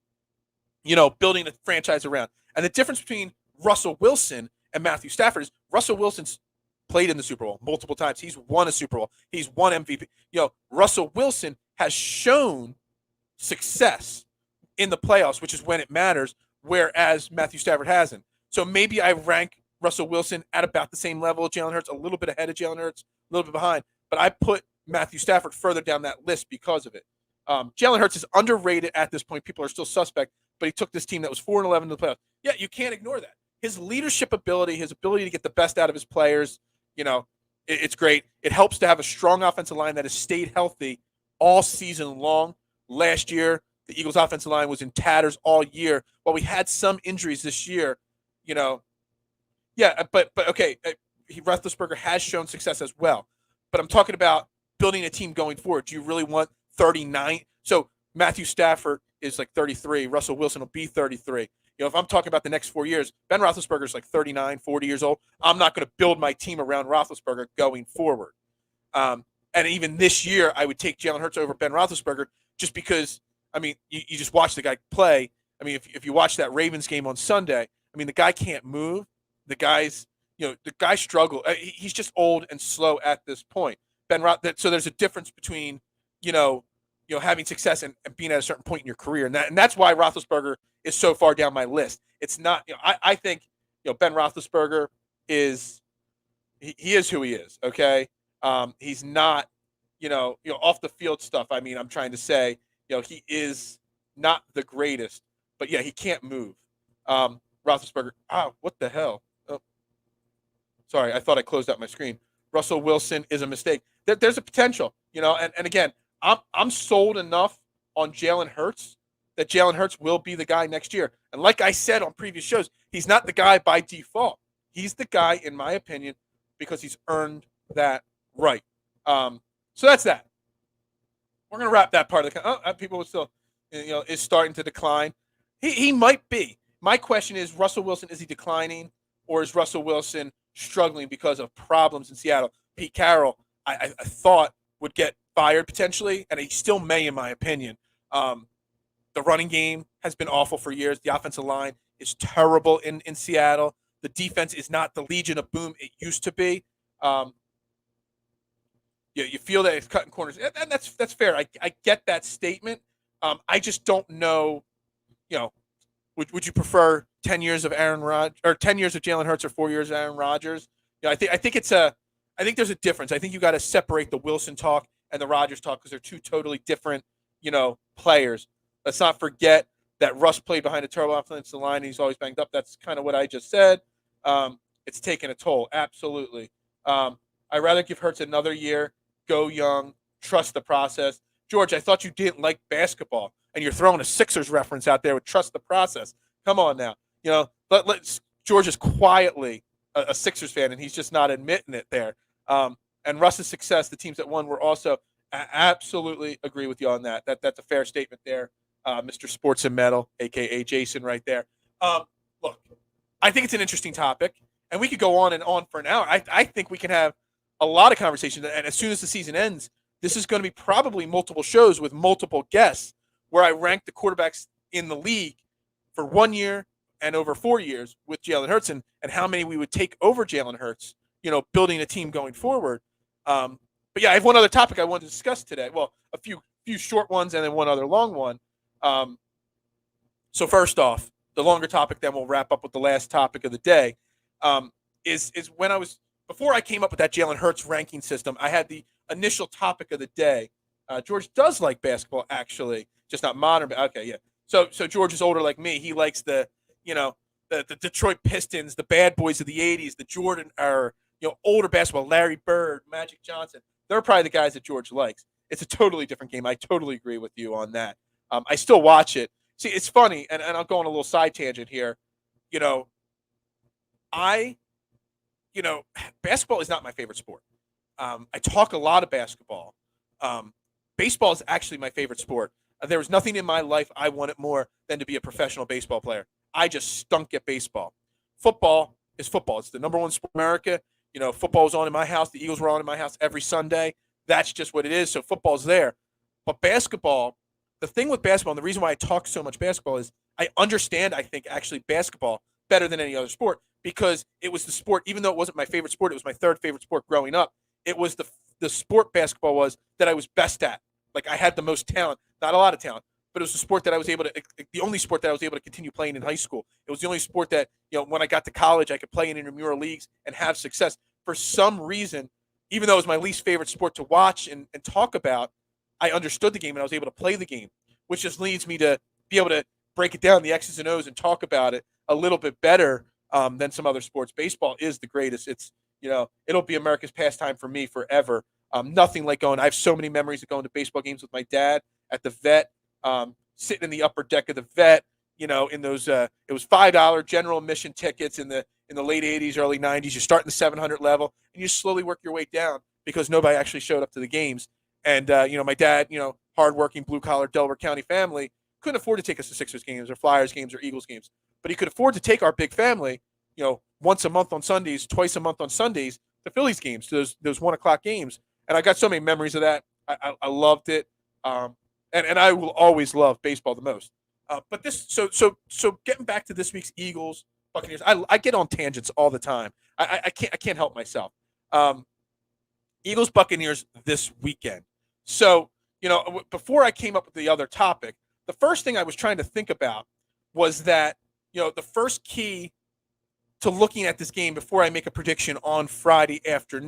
Building a franchise around. And the difference between Russell Wilson and Matthew Stafford is Russell Wilson's played in the Super Bowl multiple times. He's won a Super Bowl. He's won MVP. Russell Wilson has shown success in the playoffs, which is when it matters, whereas Matthew Stafford hasn't. So maybe I rank Russell Wilson at about the same level of Jalen Hurts, a little bit ahead of Jalen Hurts, a little bit behind. But I put Matthew Stafford further down that list because of it. Jalen Hurts is underrated at this point. People are still suspect, but he took this team that was 4-11 to the playoffs. Yeah, you can't ignore that. His leadership ability, his ability to get the best out of his players, it's great. It helps to have a strong offensive line that has stayed healthy all season long. Last year, the Eagles' offensive line was in tatters all year. While we had some injuries this year, but okay, Roethlisberger has shown success as well. But I'm talking about building a team going forward. Do you really want 39? So Matthew Stafford is like 33. Russell Wilson will be 33. If I'm talking about the next 4 years, Ben Roethlisberger is like 39, 40 years old. I'm not going to build my team around Roethlisberger going forward. And even this year, I would take Jalen Hurts over Ben Roethlisberger just because, you just watch the guy play. If you watch that Ravens game on Sunday, the guy can't move. The guy struggled. He's just old and slow at this point. So there's a difference between, having success and being at a certain point in your career. And that's why Roethlisberger is so far down my list. It's not, I think, Ben Roethlisberger is, he is who he is. Okay. He's not, off the field stuff. I'm trying to say, he is not the greatest, but yeah, he can't move. Roethlisberger. What the hell? Oh, sorry. I thought I closed out my screen. Russell Wilson is a mistake. There's a potential, and again, I'm sold enough on Jalen Hurts that Jalen Hurts will be the guy next year. And like I said on previous shows, he's not the guy by default. He's the guy, in my opinion, because he's earned that right. So that's that. We're going to wrap that part of the people will still, is starting to decline. He might be. My question is, Russell Wilson, is he declining, or is Russell Wilson struggling because of problems in Seattle? Pete Carroll, I thought, would get fired potentially, and he still may, in my opinion. The running game has been awful for years. The offensive line is terrible in Seattle. The defense is not the Legion of Boom it used to be. You feel that it's cutting corners, and that's fair. I get that statement. I just don't know. Would you prefer 10 years of Aaron Rodgers or 10 years of Jalen Hurts or 4 years of Aaron Rodgers? I think there's a difference. I think you got to separate the Wilson talk and the Rodgers talk because they're two totally different, players. Let's not forget that Russ played behind a terrible offensive line. And he's always banged up. That's kind of what I just said. It's taken a toll. Absolutely. I'd rather give Hurts another year, go young, trust the process. George, I thought you didn't like basketball, and you're throwing a Sixers reference out there with trust the process. Come on now. George is quietly a Sixers fan, and he's just not admitting it there. And Russ's success, the teams that won were also absolutely agree with you on that. That's a fair statement there, Mr. Sports and Metal, a.k.a. Jason right there. Look, I think it's an interesting topic, and we could go on and on for an hour. I think we can have a lot of conversations, and as soon as the season ends, this is going to be probably multiple shows with multiple guests where I rank the quarterbacks in the league for 1 year and over 4 years with Jalen Hurts and how many we would take over Jalen Hurts, building a team going forward. But yeah, I have one other topic I wanted to discuss today. Well, a few short ones and then one other long one. So first off, the longer topic, then we'll wrap up with the last topic of the day, is when before I came up with that Jalen Hurts ranking system, I had the initial topic of the day. George does like basketball, actually, just not modern. But okay, yeah. So George is older like me. He likes the Detroit Pistons, the bad boys of the '80s, the Jordan or older basketball, Larry Bird, Magic Johnson. They're probably the guys that George likes. It's a totally different game. I totally agree with you on that. I still watch it. See, it's funny, and I'll go on a little side tangent here. Basketball is not my favorite sport. I talk a lot of basketball. Baseball is actually my favorite sport. There was nothing in my life I wanted more than to be a professional baseball player. I just stunk at baseball. Football is football. It's the number one sport in America. Football was on in my house. The Eagles were on in my house every Sunday. That's just what it is. So football's there. But basketball, the thing with basketball, and the reason why I talk so much basketball is I understand, I think, actually basketball better than any other sport because it was the sport, even though it wasn't my favorite sport, it was my third favorite sport growing up. It was the sport basketball was that I was best at. Like I had the most talent, not a lot of talent, but it was the sport that I was able to, the only sport that I was able to continue playing in high school. It was the only sport that, when I got to college, I could play in intramural leagues and have success. For some reason, even though it was my least favorite sport to watch and talk about, I understood the game and I was able to play the game, which just leads me to be able to break it down, the X's and O's, and talk about it a little bit better than some other sports. Baseball is the greatest. It's, it'll be America's pastime for me forever. Nothing like I have so many memories of going to baseball games with my dad at the Vet, sitting in the upper deck of the Vet, in those, it was $5 general admission tickets in the late 80s, early 90s. You start in the 700 level and you slowly work your way down because nobody actually showed up to the games. And, my dad, hardworking blue collar Delaware County family, couldn't afford to take us to Sixers games or Flyers games or Eagles games, but he could afford to take our big family, once a month on Sundays, twice a month on Sundays to Phillies games, to those 1 o'clock games. And I got so many memories of that. I loved it. And I will always love baseball the most. But this, so getting back to this week's Eagles Buccaneers, I get on tangents all the time. I can't help myself. Eagles Buccaneers this weekend. So, before I came up with the other topic, the first thing I was trying to think about was that, the first key to looking at this game before I make a prediction on Friday after,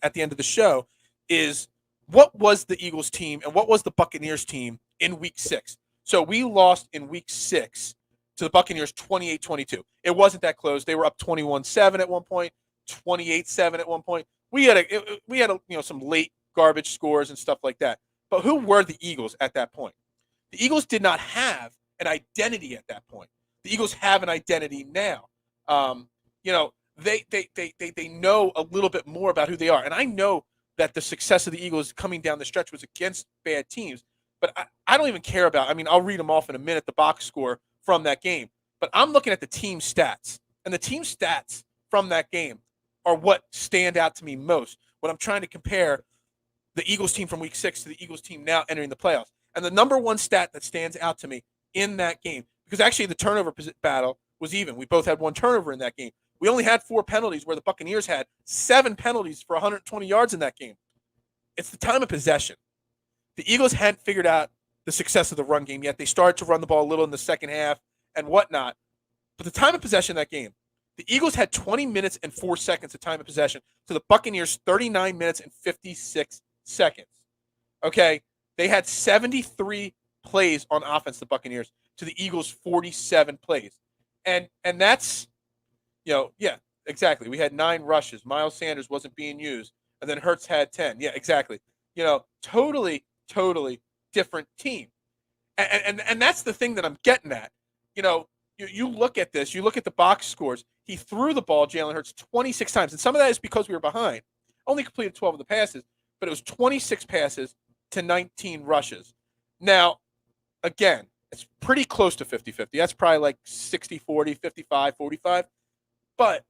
at the end of the show is what was the Eagles team and what was the Buccaneers team in week 6? So we lost in week 6 to the Buccaneers 28-22. It wasn't that close. They were up 21-7 at one point, 28-7 at one point. We had some late garbage scores and stuff like that. But who were the Eagles at that point? The Eagles did not have an identity at that point. The Eagles have an identity now. They know a little bit more about who they are. And I know that the success of the Eagles coming down the stretch was against bad teams. But I don't even care about, I'll read them off in a minute, the box score from that game. But I'm looking at the team stats. And the team stats from that game are what stand out to me most when I'm trying to compare the Eagles team from week 6 to the Eagles team now entering the playoffs. And the number one stat that stands out to me in that game, because actually the turnover battle was even. We both had one turnover in that game. We only had 4 penalties where the Buccaneers had 7 penalties for 120 yards in that game. It's the time of possession. The Eagles hadn't figured out the success of the run game yet. They started to run the ball a little in the second half and whatnot. But the time of possession in that game, the Eagles had 20 minutes and 4 seconds of time of possession to the Buccaneers 39 minutes and 56 seconds. Okay? They had 73 plays on offense, the Buccaneers, to the Eagles 47 plays. And that's, yeah, exactly. We had 9 rushes. Miles Sanders wasn't being used. And then Hurts had 10. Yeah, exactly. Totally different team. And that's the thing that I'm getting at. You look at this, you look at the box scores. He threw the ball, Jalen Hurts, 26 times. And some of that is because we were behind. Only completed 12 of the passes, but it was 26 passes to 19 rushes. Now, again, it's pretty close to 50-50. That's probably like 60-40, 55-45. But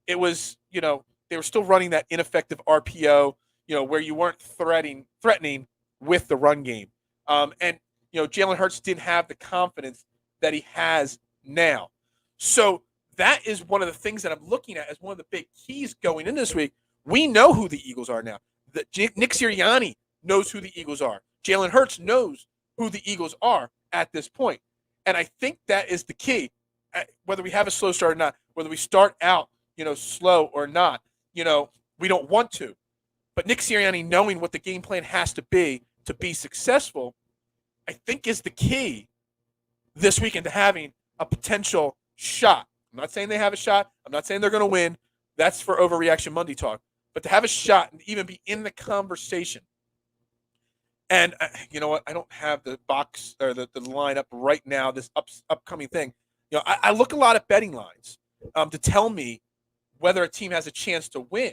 it was, they were still running that ineffective RPO, where you weren't threatening with the run game. And Jalen Hurts didn't have the confidence that he has now. So that is one of the things that I'm looking at as one of the big keys going into this week. We know who the Eagles are now. Nick Sirianni knows who the Eagles are. Jalen Hurts knows who the Eagles are at this point. And I think that is the key. Whether we have a slow start or not, whether we start out, slow or not, we don't want to. But Nick Sirianni knowing what the game plan has to be successful, I think is the key this weekend to having a potential shot. I'm not saying they have a shot. I'm not saying they're going to win. That's for Overreaction Monday talk. But to have a shot and even be in the conversation. And you know what? I don't have the box or the lineup right now, this upcoming thing. I look a lot at betting lines to tell me whether a team has a chance to win.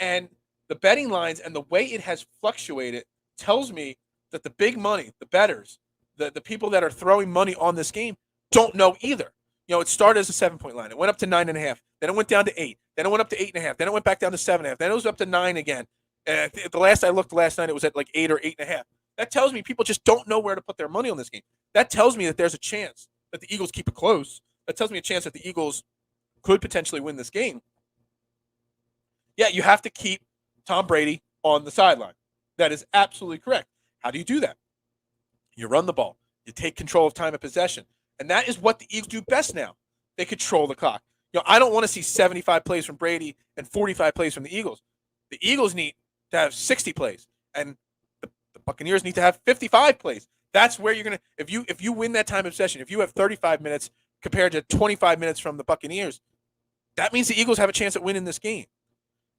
And the betting lines and the way it has fluctuated tells me that the big money, the bettors, the people that are throwing money on this game don't know either. It started as a 7-point line. It went up to 9.5. Then it went down to 8. Then it went up to 8.5. Then it went back down to 7.5. Then it was up to 9 again. And the last I looked last night, it was at like 8 or 8.5. That tells me people just don't know where to put their money on this game. That tells me that there's a chance that the Eagles keep it close. That tells me a chance that the Eagles could potentially win this game, yeah, you have to keep Tom Brady on the sideline. That is absolutely correct. How do you do that? You run the ball. You take control of time of possession. And that is what the Eagles do best now. They control the clock. I don't want to see 75 plays from Brady and 45 plays from the Eagles. The Eagles need to have 60 plays, and the Buccaneers need to have 55 plays. That's where you're going to if you win that time of possession, if you have 35 minutes compared to 25 minutes from the Buccaneers, that means the Eagles have a chance at winning this game.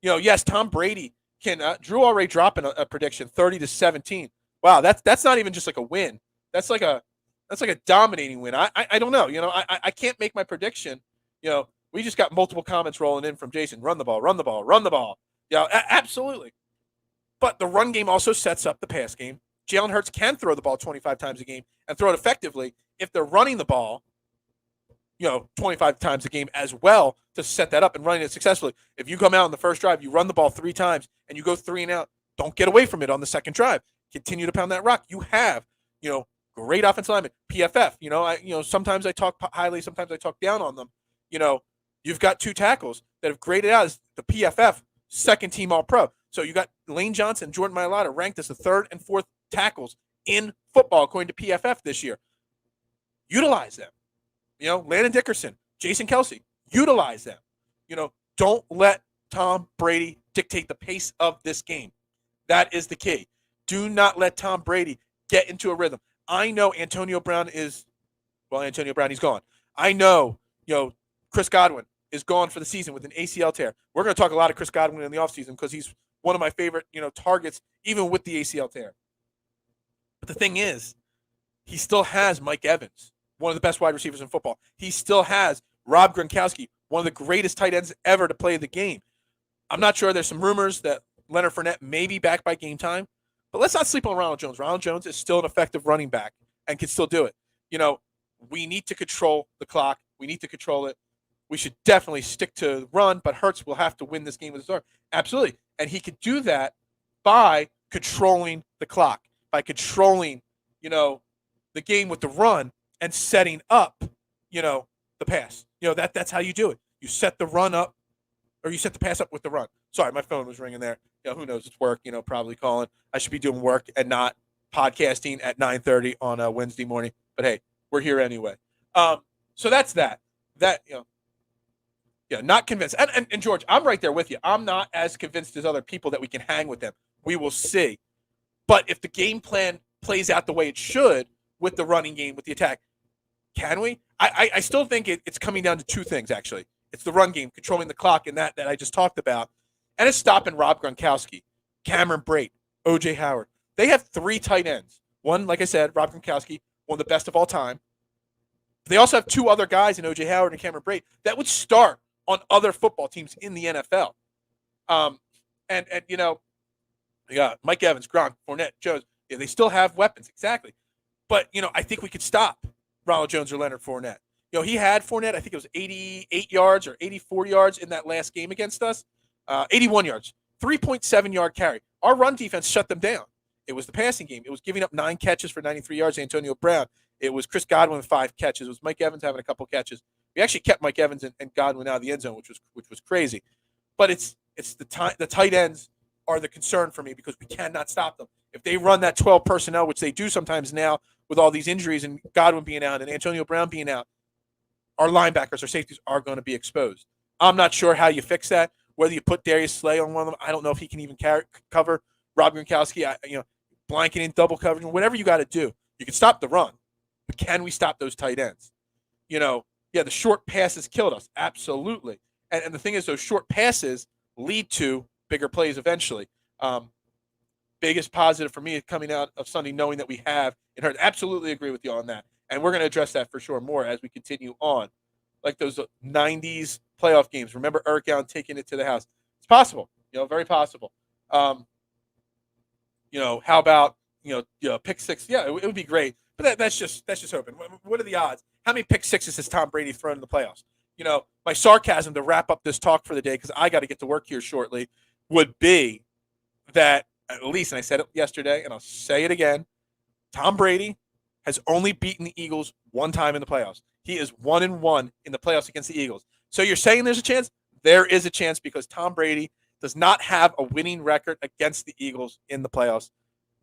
Yes, Tom Brady can Drew already dropping a prediction 30-17. Wow, that's not even just like a win. That's like a dominating win. I don't know. I can't make my prediction. We just got multiple comments rolling in from Jason. Run the ball, run the ball, run the ball. Absolutely. But the run game also sets up the pass game. Jalen Hurts can throw the ball 25 times a game and throw it effectively if they're running the ball, 25 times a game as well to set that up and running it successfully. If you come out on the first drive, you run the ball 3 times and you go 3 and out, don't get away from it on the second drive. Continue to pound that rock. You have, great offensive linemen. PFF, sometimes I talk highly, sometimes I talk down on them. You've got 2 tackles that have graded out as the PFF second team All-Pro. So you got Lane Johnson and Jordan Mailata ranked as the 3rd and 4th tackles in football according to PFF this year. Utilize them. Landon Dickerson, Jason Kelsey, utilize them. Don't let Tom Brady dictate the pace of this game. That is the key. Do not let Tom Brady get into a rhythm. I know Antonio Brown, he's gone. I know, Chris Godwin is gone for the season with an ACL tear. We're going to talk a lot of Chris Godwin in the offseason because he's one of my favorite, targets, even with the ACL tear. But the thing is, he still has Mike Evans, one of the best wide receivers in football. He still has Rob Gronkowski, one of the greatest tight ends ever to play the game. I'm not sure. There's some rumors that Leonard Fournette may be back by game time. But let's not sleep on Ronald Jones. Ronald Jones is still an effective running back and can still do it. We need to control the clock. We need to control it. We should definitely stick to run, but Hurts will have to win this game with his arm. Absolutely. And he could do that by controlling the clock, by controlling, the game with the run and setting up, the pass. That's how you do it. You set the run up, or you set the pass up with the run. Sorry, my phone was ringing there. Who knows? It's work, probably calling. I should be doing work and not podcasting at 9:30 on a Wednesday morning. But hey, we're here anyway. So that's that. Not convinced. And George, I'm right there with you. I'm not as convinced as other people that we can hang with them. We will see. But if the game plan plays out the way it should with the running game, with the attack, can we? I still think it's coming down to 2 things, actually. It's the run game, controlling the clock, and that I just talked about. And it's stopping Rob Gronkowski, Cameron Brate, O.J. Howard. They have 3 tight ends. One, like I said, Rob Gronkowski, one of the best of all time. They also have 2 other guys in O.J. Howard and Cameron Brate that would start on other football teams in the NFL. You got Mike Evans, Gronk, Fournette, Jones. Yeah, they still have weapons, exactly. But, I think we could stop Ronald Jones or Leonard Fournette. He had Fournette, I think it was 88 yards or 84 yards in that last game against us. 81 yards, 3.7-yard carry. Our run defense shut them down. It was the passing game. It was giving up 9 catches for 93 yards, Antonio Brown. It was Chris Godwin with 5 catches. It was Mike Evans having a couple catches. We actually kept Mike Evans and Godwin out of the end zone, which was crazy. But it's the tight ends are the concern for me because we cannot stop them. If they run that 12 personnel, which they do sometimes now with all these injuries and Godwin being out and Antonio Brown being out, our linebackers, our safeties are going to be exposed. I'm not sure how you fix that. Whether you put Darius Slay on one of them, I don't know if he can even cover Rob Gronkowski. Blanketing, double covering, whatever you got to do. You can stop the run, but can we stop those tight ends? The short passes killed us, absolutely. And the thing is, those short passes lead to bigger plays eventually. Biggest positive for me coming out of Sunday, knowing that we have and heard. Absolutely agree with you on that, and we're going to address that for sure more as we continue on. Like those 90s playoff games. Remember Eric Allen taking it to the house? It's possible, very possible. How about pick 6? Yeah, it would be great. But that's just hoping. What are the odds? How many pick 6s has Tom Brady thrown in the playoffs? My sarcasm to wrap up this talk for the day, because I got to get to work here shortly, would be that at least, and I said it yesterday, and I'll say it again, Tom Brady has only beaten the Eagles 1 time in the playoffs. He is 1-1 in the playoffs against the Eagles. So you're saying there's a chance? There is a chance because Tom Brady does not have a winning record against the Eagles in the playoffs.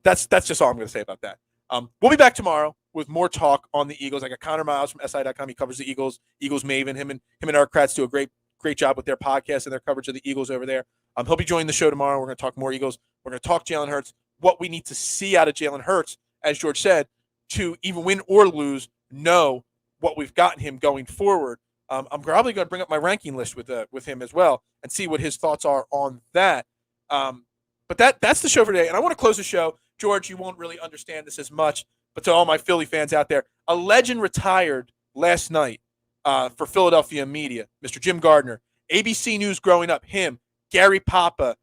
That's just all I'm going to say about that. We'll be back tomorrow with more talk on the Eagles. I got Connor Miles from SI.com. He covers the Eagles maven. Him and Eric Kratz do a great job with their podcast and their coverage of the Eagles over there. He'll be joining the show tomorrow. We're going to talk more Eagles. We're going to talk Jalen Hurts, what we need to see out of Jalen Hurts, as George said, to even win or lose, know what we've gotten him going forward. I'm probably going to bring up my ranking list with him as well and see what his thoughts are on that. But that's the show for today. And I want to close the show. George, you won't really understand this as much, but to all my Philly fans out there, a legend retired last night for Philadelphia media, Mr. Jim Gardner. ABC News growing up, him, Gary Papa,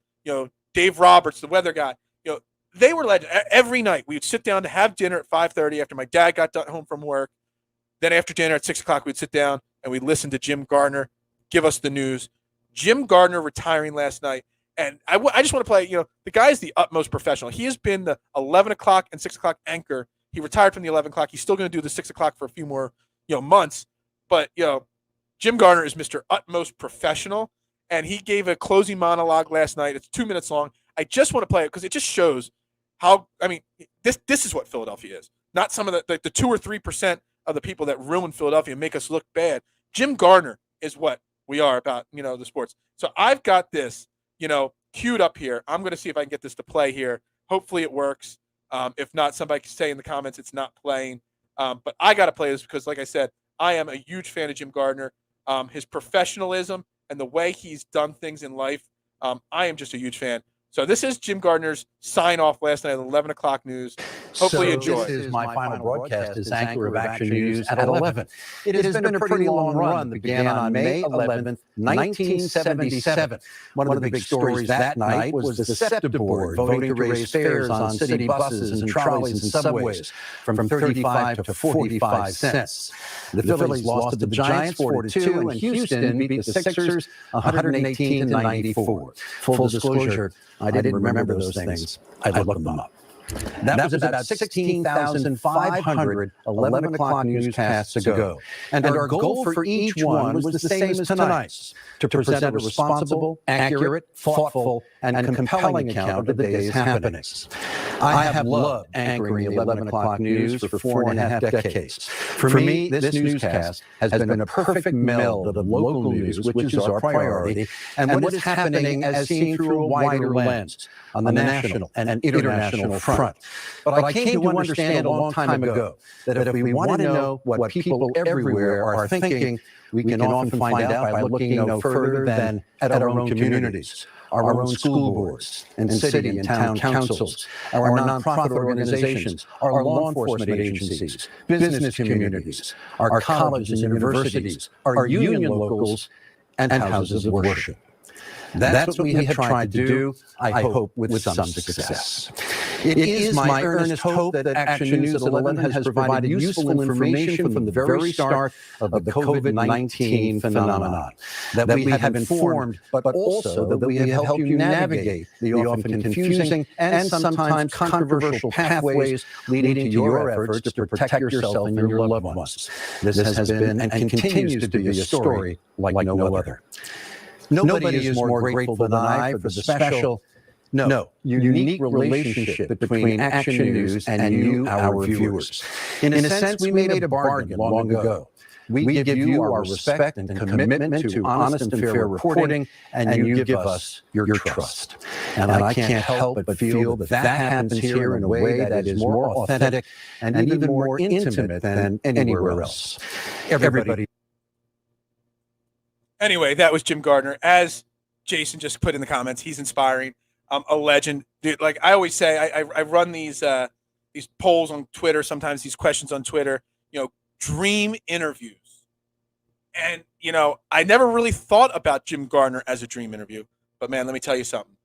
Dave Roberts, the weather guy, they were legends. Every night we would sit down to have dinner at 5:30 after my dad got home from work. Then after dinner at 6 o'clock, we'd sit down and we'd listen to Jim Gardner give us the news. Jim Gardner retiring last night. And I just want to play, the guy is the utmost professional. He has been the 11 o'clock and 6 o'clock anchor. He retired from the 11 o'clock. He's still going to do the 6 o'clock for a few more, months. But, Jim Gardner is Mr. Utmost Professional. And he gave a closing monologue last night. It's 2 minutes long. I just want to play it because it just shows how, this is what Philadelphia is. Not some of the 2 or 3% of the people that ruin Philadelphia and make us look bad. Jim Gardner is what we are about, the sports. So I've got this, queued up here. I'm going to see if I can get this to play here. Hopefully it works. If not, somebody can say in the comments it's not playing. But I got to play this because, like I said, I am a huge fan of Jim Gardner. His professionalism and the way he's done things in life, I am just a huge fan. So this is Jim Gardner's sign-off last night at 11 o'clock news. Hopefully you enjoy. This is my final broadcast as anchor of Action News at 11. It has been a pretty long run that began on May 11th, 1977. One of the big stories that night was the SEPTA board voting to raise fares on city buses and trolleys and subways from 35 to 45 cents. The Phillies lost to the Giants 4-2, and Houston beat the Sixers 118 to 94. Full disclosure, I didn't remember those things. I looked them up. That was about 16,500 11 o'clock newscasts ago. And our goal for each one was the same as tonight's, to present a responsible, accurate, thoughtful, and compelling account of the day's happenings. I have loved anchoring the 11 o'clock news for 4.5 decades. For me, this newscast has been a perfect meld of local news, which is our priority, and what is happening as seen through a wider lens on the national and international front. But I came to understand a long time ago that if we want to know what people everywhere are thinking, we can often find out by looking no further than at our own communities, our own school boards and city and town councils, our nonprofit organizations, our law enforcement agencies, business communities, our colleges and universities, our union locals, and houses of worship. That's what we have tried to do, I hope, with some success. It is my earnest hope that Action News at 11 has provided useful information from the very start of the COVID-19 phenomenon, that we have informed, but also that we have helped you navigate the often confusing and sometimes controversial pathways leading to your efforts to protect yourself and your loved ones. This has been and continues to be a story like no other. Nobody is more grateful than I for the special, unique relationship between Action News and you, our viewers. In a sense, we made a bargain long ago. We give you our respect and commitment to honest and fair reporting, and you give us your trust. And I can't help but feel that happens here in a way that is more authentic and even more intimate than anywhere else. Everybody. Anyway, that was Jim Gardner. As Jason just put in the comments, he's inspiring. A legend. Dude, like I always say, I run these polls on Twitter, sometimes these questions on Twitter, dream interviews. And, I never really thought about Jim Gardner as a dream interview. But, man, let me tell you something.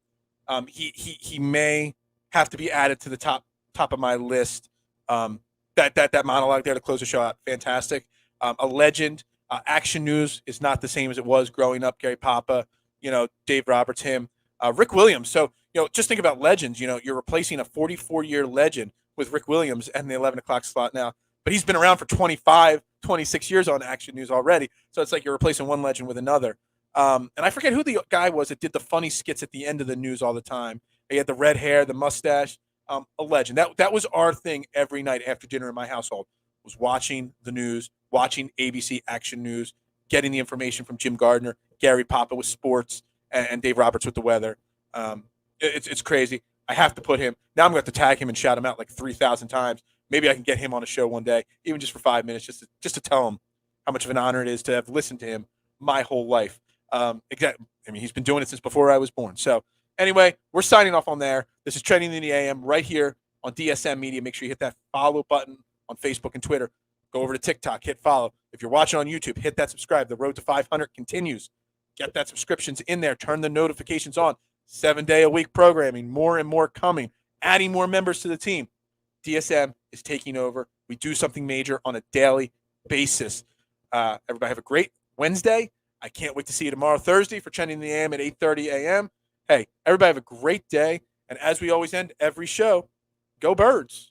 He may have to be added to the top of my list. That monologue there to close the show out, fantastic. A legend. Action News is not the same as it was growing up. Gary Papa, Dave Roberts, him, Rick Williams. So, just think about legends. You're replacing a 44-year legend with Rick Williams and the 11 o'clock slot now. But he's been around for 25, 26 years on Action News already. So it's like you're replacing one legend with another. And I forget who the guy was that did the funny skits at the end of the news all the time. He had the red hair, the mustache. A legend. That was our thing every night after dinner in my household, was watching the news, watching ABC Action News, getting the information from Jim Gardner, Gary Papa with sports, and Dave Roberts with the weather. It's crazy. I have to put him. Now I'm going to have to tag him and shout him out like 3,000 times. Maybe I can get him on a show one day, even just for 5 minutes, just to tell him how much of an honor it is to have listened to him my whole life. Exactly. I mean, he's been doing it since before I was born. So anyway, we're signing off on there. This is Trending in the AM right here on DSM Media. Make sure you hit that follow button on Facebook and Twitter. Go over to TikTok, hit follow. If you're watching on YouTube, hit that subscribe. The road to 500 continues. Get that subscriptions in there. Turn the notifications on. 7-day-a-week programming. More and more coming. Adding more members to the team. DSM is taking over. We do something major on a daily basis. Everybody have a great Wednesday. I can't wait to see you tomorrow, Thursday, for Trending in the AM at 8:30 a.m. Hey, everybody have a great day. And as we always end every show, go Birds.